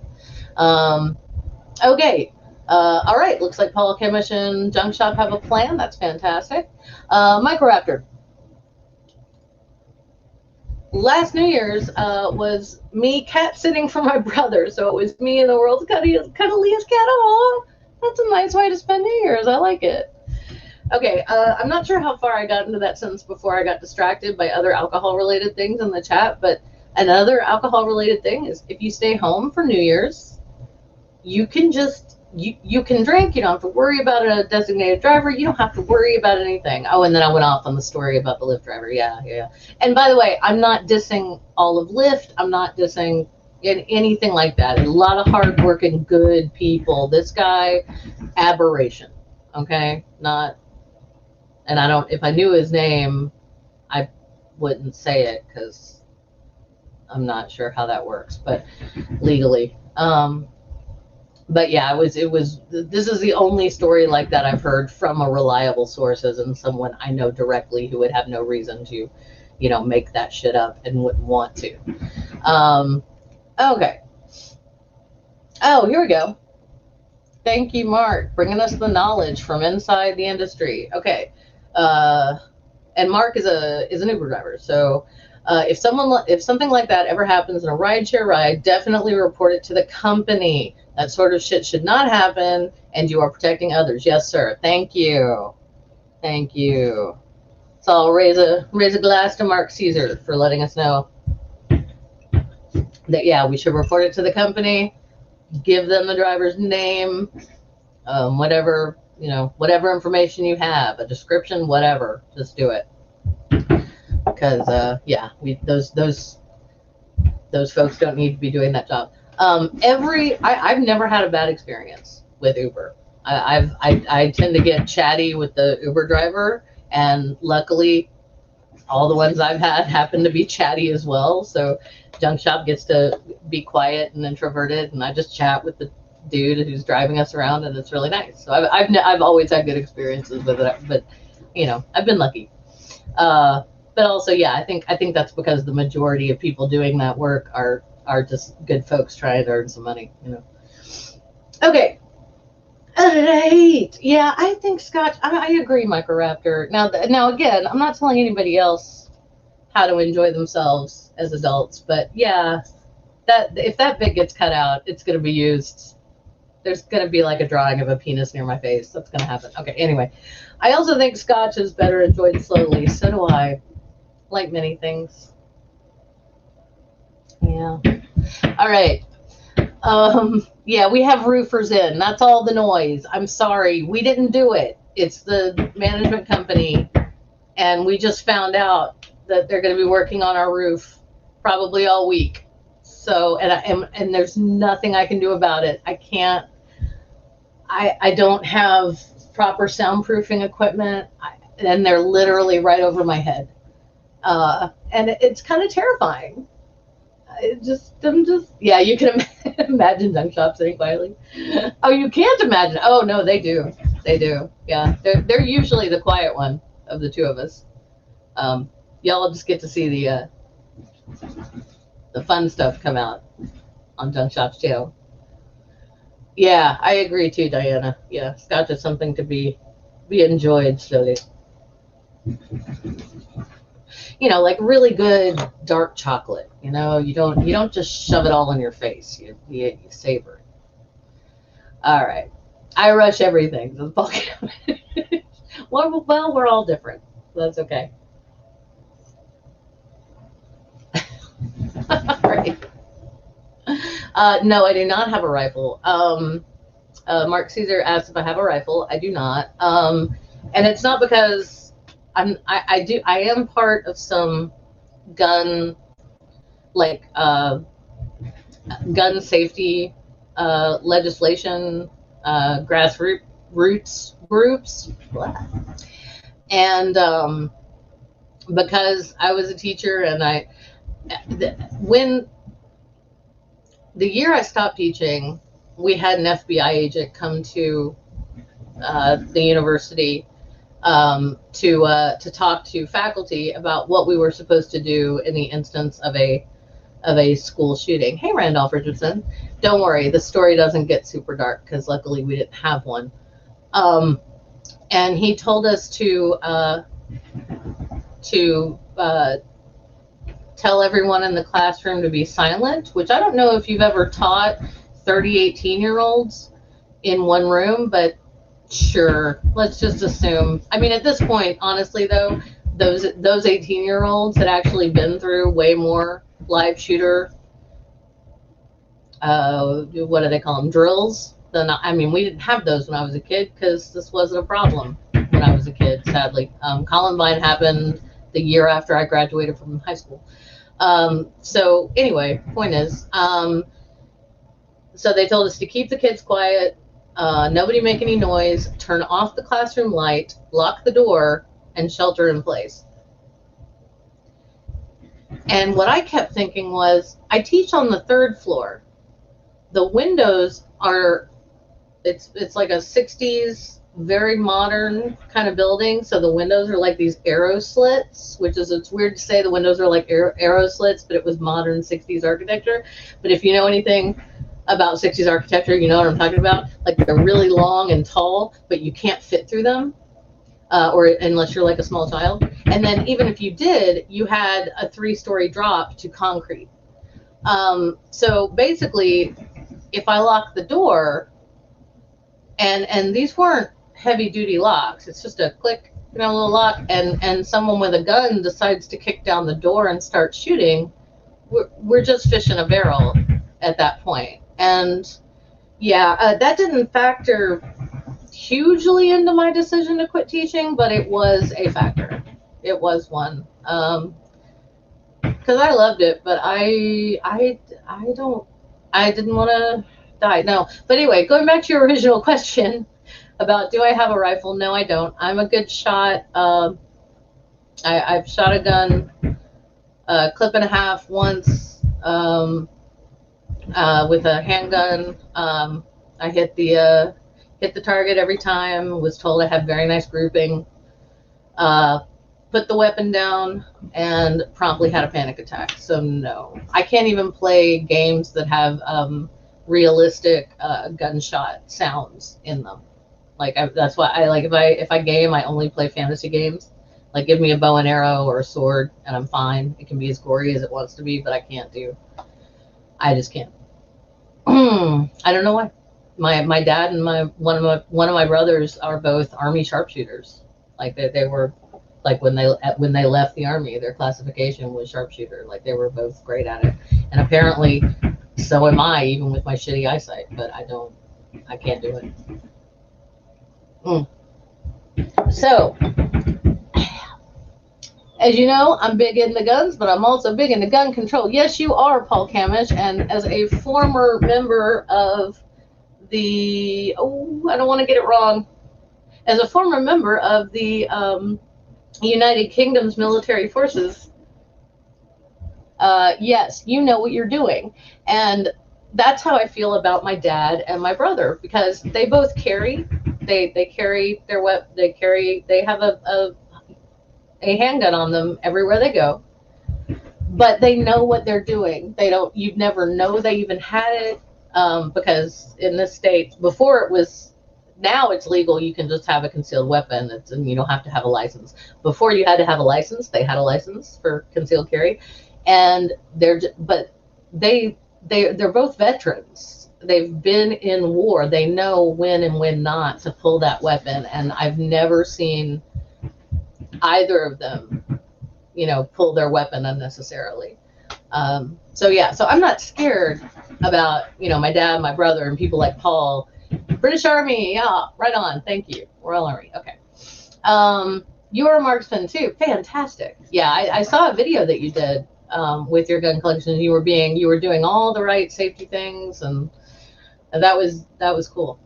Okay. All right. Looks like Paul Chemish and Junk Shop have a plan. That's fantastic. Microraptor. Last New Year's was me cat sitting for my brother, so it was me and the world's cuddliest cat. Oh, that's a nice way to spend New Year's. I like it. Okay, I'm not sure how far I got into that sentence before I got distracted by other alcohol-related things in the chat, but another alcohol-related thing is if you stay home for New Year's, you can just, you can drink. You don't have to worry about a designated driver. You don't have to worry about anything. Oh, and then I went off on the story about the Lyft driver. Yeah. And by the way, I'm not dissing all of Lyft. I'm not dissing anything like that. A lot of hardworking, good people. This guy, aberration. Okay? Not, and I don't, if I knew his name, I wouldn't say it because I'm not sure how that works, but legally. But yeah, this is the only story like that I've heard from a reliable sources and someone I know directly who would have no reason to, make that shit up and wouldn't want to. Okay. Oh, here we go. Thank you, Mark, bringing us the knowledge from inside the industry. Okay. And Mark is an Uber driver. So if something like that ever happens in a rideshare ride, definitely report it to the company. That sort of shit should not happen, and you are protecting others. Yes, sir. Thank you. Thank you. So I'll raise a glass to Mark Caesar for letting us know that, yeah, we should report it to the company, give them the driver's name, whatever information you have, a description, whatever, just do it. Because yeah, those folks don't need to be doing that job. I've never had a bad experience with Uber. I tend to get chatty with the Uber driver, and luckily all the ones I've had happen to be chatty as well. So Junk Shop gets to be quiet and introverted, and I just chat with the dude who's driving us around, and it's really nice. So I've always had good experiences with it, but I've been lucky. But also, yeah, I think that's because the majority of people doing that work are just good folks trying to earn some money, Okay. Right. Yeah, I think Scotch. I agree, Microraptor. Now again, I'm not telling anybody else how to enjoy themselves as adults, but yeah, that if that bit gets cut out, it's going to be used. There's going to be like a drawing of a penis near my face. That's going to happen. Okay. Anyway, I also think Scotch is better enjoyed slowly. So do I. Like many things. Yeah. All right. Yeah, we have roofers in. That's all the noise. I'm sorry. We didn't do it. It's the management company, and we just found out that they're going to be working on our roof probably all week. So, and there's nothing I can do about it. I can't. I don't have proper soundproofing equipment, and they're literally right over my head. And it's kind of terrifying. Yeah, you can imagine Junk Shop sitting quietly. Oh, you can't imagine. Oh no, they do. Yeah, they're usually the quiet one of the two of us. Y'all just get to see the fun stuff come out on Junk Shop's channel. Yeah, I agree too, Diana. Yeah, Scotch is something to be enjoyed slowly. Like really good dark chocolate. You don't just shove it all in your face. You savor it. All right. I rush everything. Well, we're all different. That's okay. All right. No, I do not have a rifle. Mark Caesar asked if I have a rifle. I do not. And it's not because I am part of some gun like gun safety legislation, grassroots groups. Blah. And because I was a teacher, and when the year I stopped teaching, we had an FBI agent come to the university to talk to faculty about what we were supposed to do in the instance of a school shooting. Hey, Randolph Richardson, don't worry, the story doesn't get super dark because luckily we didn't have one. And he told us to tell everyone in the classroom to be silent, which I don't know if you've ever taught 30 18-year-olds in one room, but sure, let's just assume. I mean, at this point, honestly, though, those 18-year-olds had actually been through way more live shooter, what do they call them, drills. I mean, we didn't have those when I was a kid because this wasn't a problem when I was a kid, sadly. Columbine happened the year after I graduated from high school. So anyway, point is, so they told us to keep the kids quiet, nobody make any noise, turn off the classroom light, lock the door, and shelter in place. And what I kept thinking was, I teach on the 3rd floor. The windows are, it's like a 60s, very modern kind of building. So the windows are like these arrow slits, which is, it's weird to say the windows are like arrow slits, but it was modern 60s architecture. But if you know anything about 60s architecture, you know what I'm talking about. Like, they're really long and tall, but you can't fit through them, or unless you're like a small child. And then even if you did, you had a 3-story drop to concrete. So basically, if I lock the door, and these weren't heavy duty locks, it's just a click, you know, little lock, and someone with a gun decides to kick down the door and start shooting, we're just fish in a barrel at that point. And yeah, that didn't factor hugely into my decision to quit teaching, but it was a factor. It was one, because I loved it, but I didn't want to die. No, but anyway, going back to your original question about, do I have a rifle? No, I don't. I'm a good shot. I've shot a gun, clip and a half once, with a handgun. I hit the target every time. Was told I had very nice grouping. Put the weapon down and promptly had a panic attack. So no, I can't even play games that have realistic gunshot sounds in them. Like, that's why I like, if I game, I only play fantasy games. Like, give me a bow and arrow or a sword and I'm fine. It can be as gory as it wants to be, but I just can't. I don't know why. My dad and one of my brothers are both Army sharpshooters. Like, they were, like, when they left the Army, their classification was sharpshooter. Like, they were both great at it. And apparently so am I, even with my shitty eyesight, but I can't do it. So, as you know, I'm big into guns, but I'm also big into gun control. Yes, you are, Paul Kamish, and as a former member of the, I don't want to get it wrong, as a former member of the United Kingdom's military forces, yes, you know what you're doing. And that's how I feel about my dad and my brother, because they both carry, they carry their they have a handgun on them everywhere they go, but they know what they're doing. You'd never know they even had it, because in this state, before it was, now it's legal, you can just have a concealed weapon, and you don't have to have a license. Before, you had to have a license. They had a license for concealed carry, and they're both veterans. They've been in war. They know when and when not to pull that weapon, and I've never seen either of them, pull their weapon unnecessarily. So yeah, so I'm not scared about, my dad, my brother, and people like Paul. British Army, yeah, right on. Thank you. Royal Army. Okay. You are a marksman too. Fantastic. Yeah, I saw a video that you did with your gun collection. You were doing all the right safety things, and that was cool.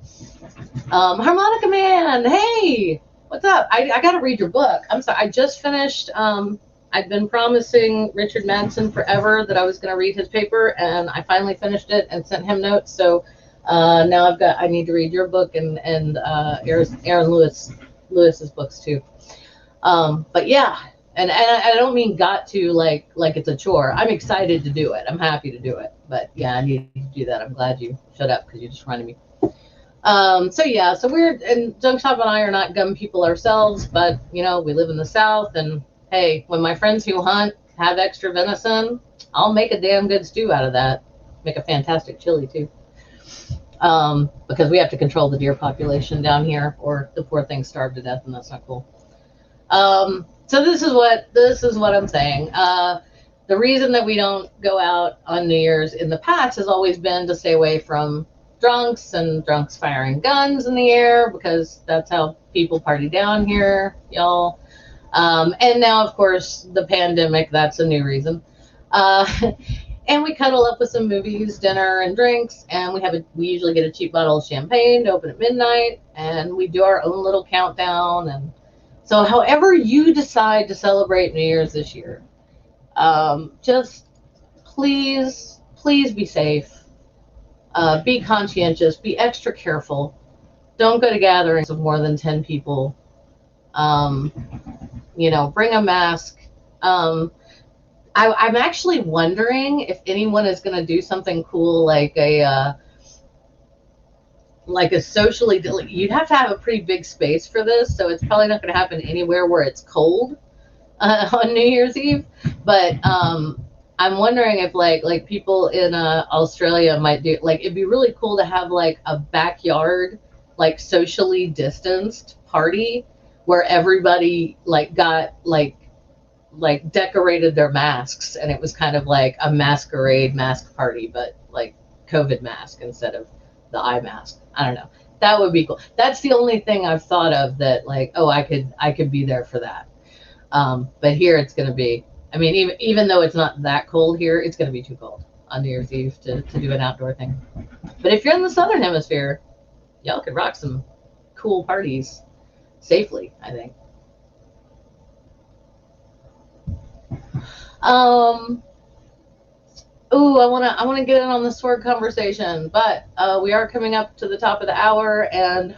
Harmonica Man, hey, what's up? I got to read your book. I'm sorry, I just finished. I'd been promising Richard Madsen forever that I was going to read his paper, and I finally finished it and sent him notes. So now I need to read your book and Aaron Lewis's books too. But yeah, and I don't mean got to like it's a chore. I'm excited to do it. I'm happy to do it. But yeah, I need to do that. I'm glad you shut up because you just reminded me. So yeah, so and Junk Shop and I are not gun people ourselves, but we live in the South, and hey, when my friends who hunt have extra venison, I'll make a damn good stew out of that. Make a fantastic chili too. Because we have to control the deer population down here, or the poor things starve to death, and that's not cool. So this is what I'm saying. The reason that we don't go out on New Year's in the past has always been to stay away from drunks and drunks firing guns in the air, because that's how people party down here, y'all. And now, of course, the pandemic, that's a new reason. And we cuddle up with some movies, dinner, and drinks, and we usually get a cheap bottle of champagne to open at midnight, and we do our own little countdown. And so however you decide to celebrate New Year's this year, just please be safe, be conscientious, be extra careful. Don't go to gatherings of more than 10 people. Bring a mask. I'm actually wondering if anyone is going to do something cool like a socially. You'd have to have a pretty big space for this, so it's probably not going to happen anywhere where it's cold on New Year's Eve. But I'm wondering if like people in Australia might do, it'd be really cool to have like a backyard, like socially distanced party where everybody got decorated their masks, and it was kind of like a masquerade mask party, but like COVID mask instead of the eye mask. I don't know. That would be cool. That's the only thing I've thought of that I could be there for that. But here it's going to be, I mean, even though it's not that cold here, it's going to be too cold on New Year's Eve to do an outdoor thing. But if you're in the Southern Hemisphere, y'all could rock some cool parties safely, I think. I want to get in on the sword conversation, but we are coming up to the top of the hour, and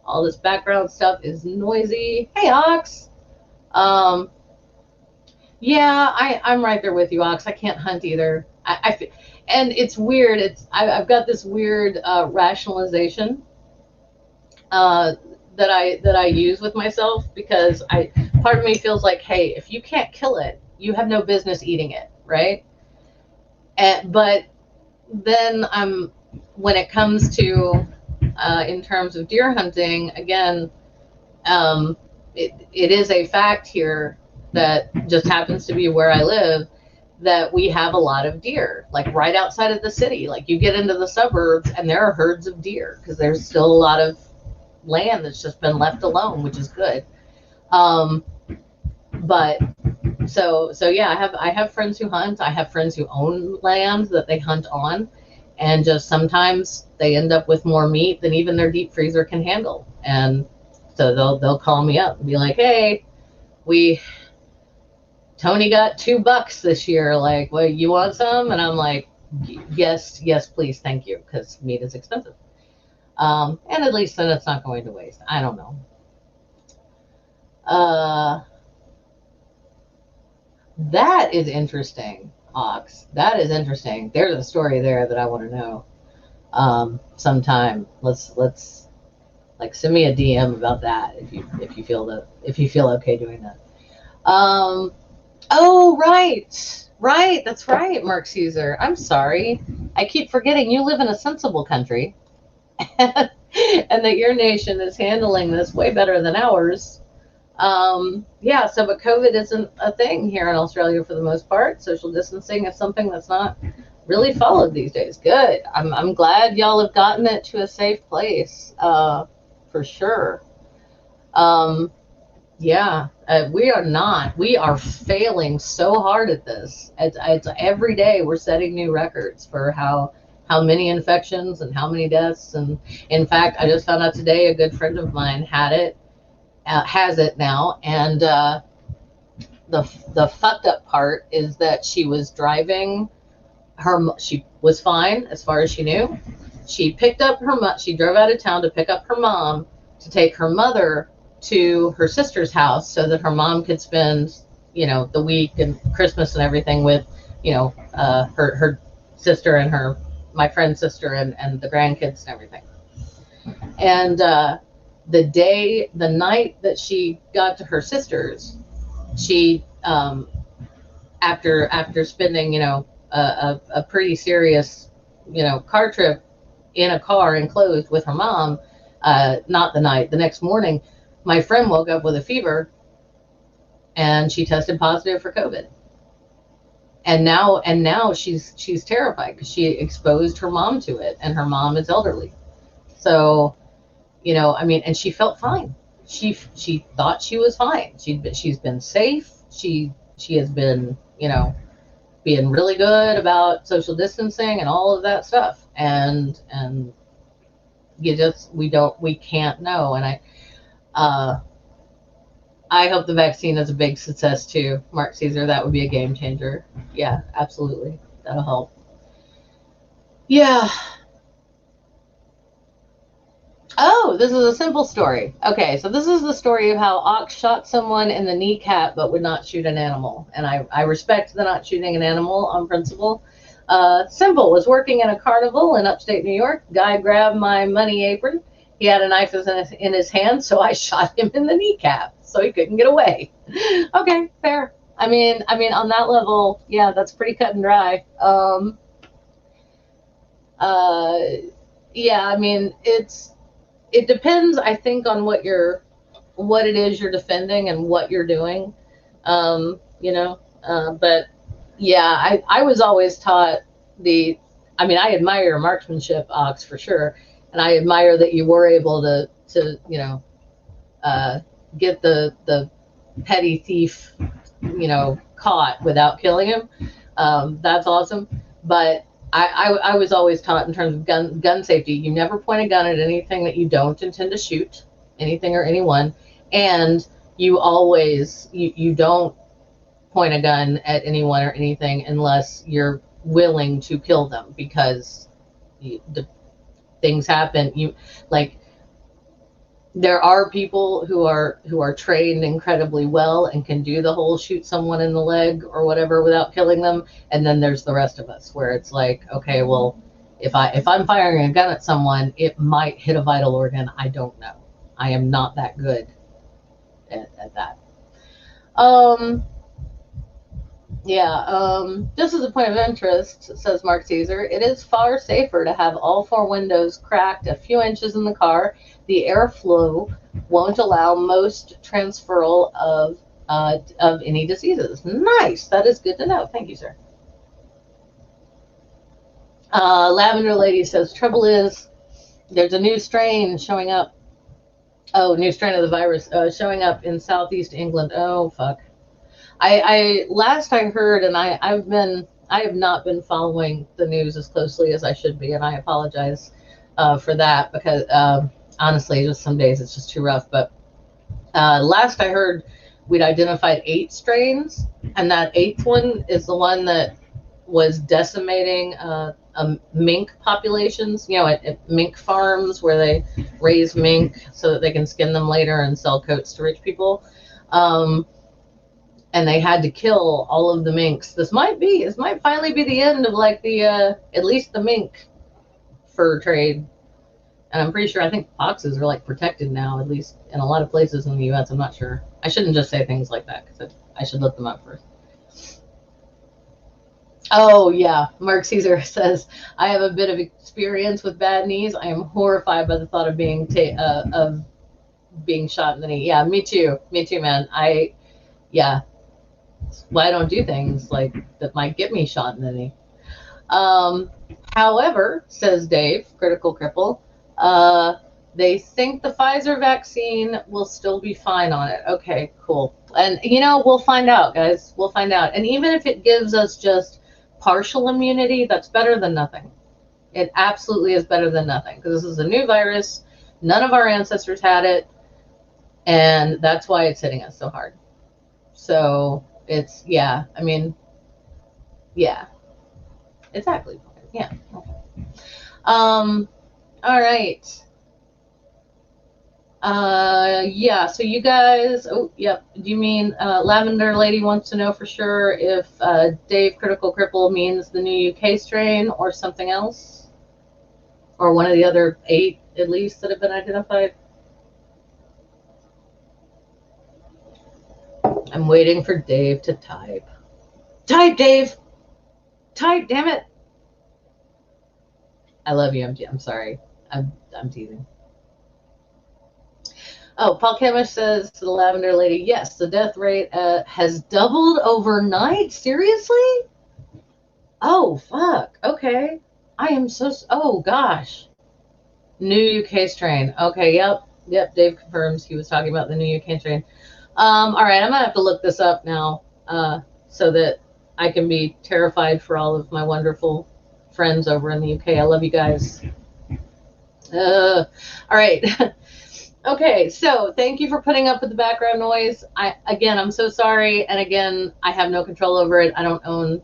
all this background stuff is noisy. Hey, Ox. Yeah, I'm right there with you, Ox. I can't hunt either. And it's weird. I've got this weird rationalization that I use with myself, because part of me feels like, hey, if you can't kill it, you have no business eating it, right? But then when it comes to in terms of deer hunting, again, it is a fact here that just happens to be where I live, that we have a lot of deer, like right outside of the city. Like you get into the suburbs and there are herds of deer, because there's still a lot of land that's just been left alone, which is good. But so yeah, I have friends who hunt. I have friends who own land that they hunt on, and just sometimes they end up with more meat than even their deep freezer can handle. And so they'll call me up and be like, hey, Tony got $2 this year. Like, well, you want some? And I'm like, yes, please, thank you, because meat is expensive. And at least then it's not going to waste. I don't know. That is interesting, Ox. That is interesting. There's a story there that I want to know. Sometime let's send me a DM about that if you feel okay doing that. Oh, right. That's right, Mark Caesar. I'm sorry. I keep forgetting you live in a sensible country, and that your nation is handling this way better than ours. But COVID isn't a thing here in Australia for the most part. Social distancing is something that's not really followed these days. Good. I'm glad y'all have gotten it to a safe place, for sure. We are not. We are failing so hard at this. It's every day we're setting new records for how many infections and how many deaths. And in fact, I just found out today a good friend of mine has it now, and the fucked up part is that she was driving she was fine as far as she knew. She picked up she drove out of town to pick up her mom to take her mother to her sister's house so that her mom could spend, the week and Christmas and everything with, her sister and my friend's sister and the grandkids and everything. And the night that she got to her sister's, she after spending, a pretty serious, car trip in a car enclosed with her mom, not the next morning, my friend woke up with a fever and she tested positive for COVID. And now she's terrified because she exposed her mom to it, and her mom is elderly. So, and she felt fine. She thought she was fine. She's been safe. She has been, being really good about social distancing and all of that stuff. And we can't know. And I hope the vaccine is a big success too, Mark Caesar. That would be a game changer. Yeah, absolutely. That'll help. Yeah. Oh, this is a simple story. Okay, so this is the story of how Ox shot someone in the kneecap but would not shoot an animal. And I respect the not shooting an animal on principle. Simple. Was working in a carnival in upstate New York. Guy grabbed my money apron. He had a knife in his hand, so I shot him in the kneecap so he couldn't get away. Okay, fair. I mean, on that level, yeah, that's pretty cut and dry. Yeah, I mean, it depends, I think, on what it is you're defending and what you're doing. But yeah, I was always taught I admire marksmanship, Ox, for sure. And I admire that you were able to get the petty thief, caught without killing him. That's awesome. But I was always taught, in terms of gun safety, you never point a gun at anything that you don't intend to shoot, anything or anyone. And you always, you don't point a gun at anyone or anything unless you're willing to kill them, because things happen. There are people who are trained incredibly well and can do the whole shoot someone in the leg or whatever without killing them, and then there's the rest of us where it's like, okay, well, if I'm firing a gun at someone, it might hit a vital organ. I don't know. I am not that good at that. Just as a point of interest, says Mark Caesar, it is far safer to have all four windows cracked a few inches in the car. The airflow won't allow most transferal of any diseases. Nice. That is good to know. Thank you, sir. Lavender Lady says, trouble is, there's a new strain showing up. Oh, new strain of the virus showing up in Southeast England. Oh, fuck. Last I heard, and I have not been following the news as closely as I should be, and I apologize for that, because honestly, just some days it's just too rough. But last I heard, we'd identified 8 strains, and that 8th one is the one that was decimating mink populations, at mink farms where they raise mink so that they can skin them later and sell coats to rich people. And they had to kill all of the minks. This might finally be the end of at least the mink fur trade. And I'm pretty sure, I think foxes are protected now, at least in a lot of places in the US. I'm not sure. I shouldn't just say things like that, because I should look them up first. Oh yeah, Mark Caesar says, I have a bit of experience with bad knees. I am horrified by the thought of being shot in the knee. Yeah, me too, man. Why I don't do things that might get me shot in the knee. However, says Dave, Critical Cripple, They think the Pfizer vaccine will still be fine on it. Okay, cool. And, you know, we'll find out, guys. We'll find out. And even if it gives us just partial immunity, that's better than nothing. It absolutely is better than nothing, because this is a new virus. None of our ancestors had it, and that's why it's hitting us so hard. So it's, yeah, I mean, yeah, exactly. Yeah. Okay. All right. Yeah, so you guys, oh, yep. Do you mean Lavender Lady wants to know for sure if Dave Critical Cripple means the new UK strain or something else? Or one of the other 8, at least, that have been identified? I'm waiting for Dave to type. Type, Dave! Type, damn it! I love you, I'm sorry. I'm teasing. Oh, Paul Kemish says to the Lavender Lady, yes, the death rate has doubled overnight? Seriously? Oh, fuck. Okay. I am so, oh, gosh. New UK strain. Okay, yep. Yep, Dave confirms he was talking about the new UK strain. All right, I'm going to have to look this up now so that I can be terrified for all of my wonderful friends over in the UK. I love you guys. All right. Okay, so thank you for putting up with the background noise. I'm so sorry. And again, I have no control over it. I don't own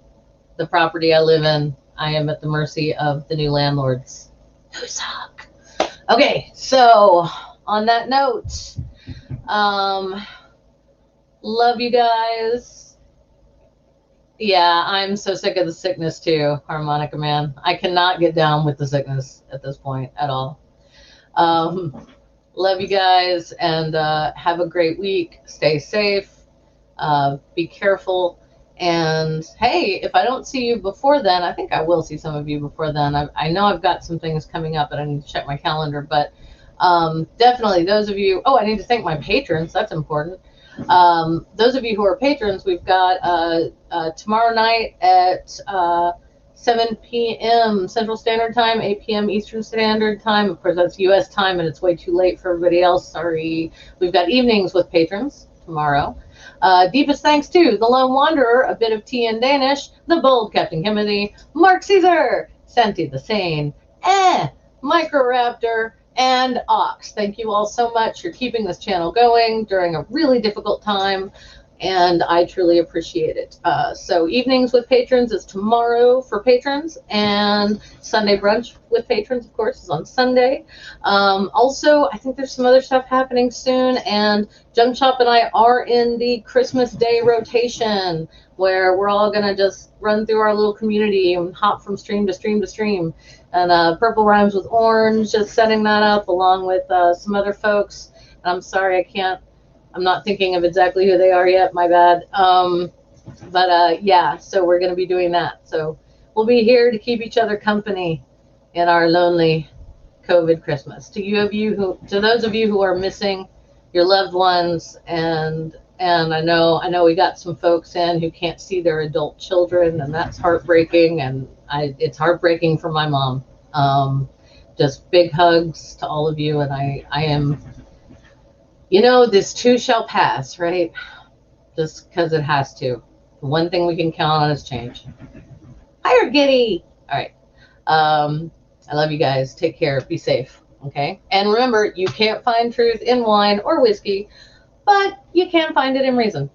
the property I live in. I am at the mercy of the new landlords who suck. Okay, so on that note, love you guys. Yeah, I'm so sick of the sickness too, Harmonica Man. I cannot get down with the sickness at this point at all. Love you guys, and have a great week. Stay safe. Be careful. And hey, if I don't see you before then, I think I will see some of you before then. I know I've got some things coming up, and I need to check my calendar. But definitely, those of you. Oh, I need to thank my patrons. That's important. Those of you who are patrons, we've got tomorrow night at 7 p.m. Central Standard Time, 8 p.m. Eastern Standard Time. Of course, that's U.S. time, and it's way too late for everybody else. Sorry. We've got evenings with patrons tomorrow. Deepest thanks to The Lone Wanderer, A Bit of Tea in Danish, The Bold Captain Kimothy, Mark Caesar, Santi the Sane, Microraptor, and Ox. Thank you all so much for keeping this channel going during a really difficult time, and I truly appreciate it. So evenings with patrons is tomorrow for patrons, and Sunday brunch with patrons, of course, is on Sunday. Also, I think there's some other stuff happening soon, and Junk Shop and I are in the Christmas Day rotation, where we're all going to just run through our little community and hop from stream to stream to stream. And Purple Rhymes with Orange, just setting that up along with some other folks. And I'm sorry, I'm not thinking of exactly who they are yet, my bad. Yeah, so we're going to be doing that. So we'll be here to keep each other company in our lonely COVID Christmas. To those of you who are missing your loved ones, and I know we got some folks in who can't see their adult children, and that's heartbreaking, and it's heartbreaking for my mom. Just big hugs to all of you, and I am, this too shall pass, right? Just because it has to. The one thing we can count on is change. Higher Giddy! All right. I love you guys. Take care. Be safe. Okay? And remember, you can't find truth in wine or whiskey, but you can find it in reason.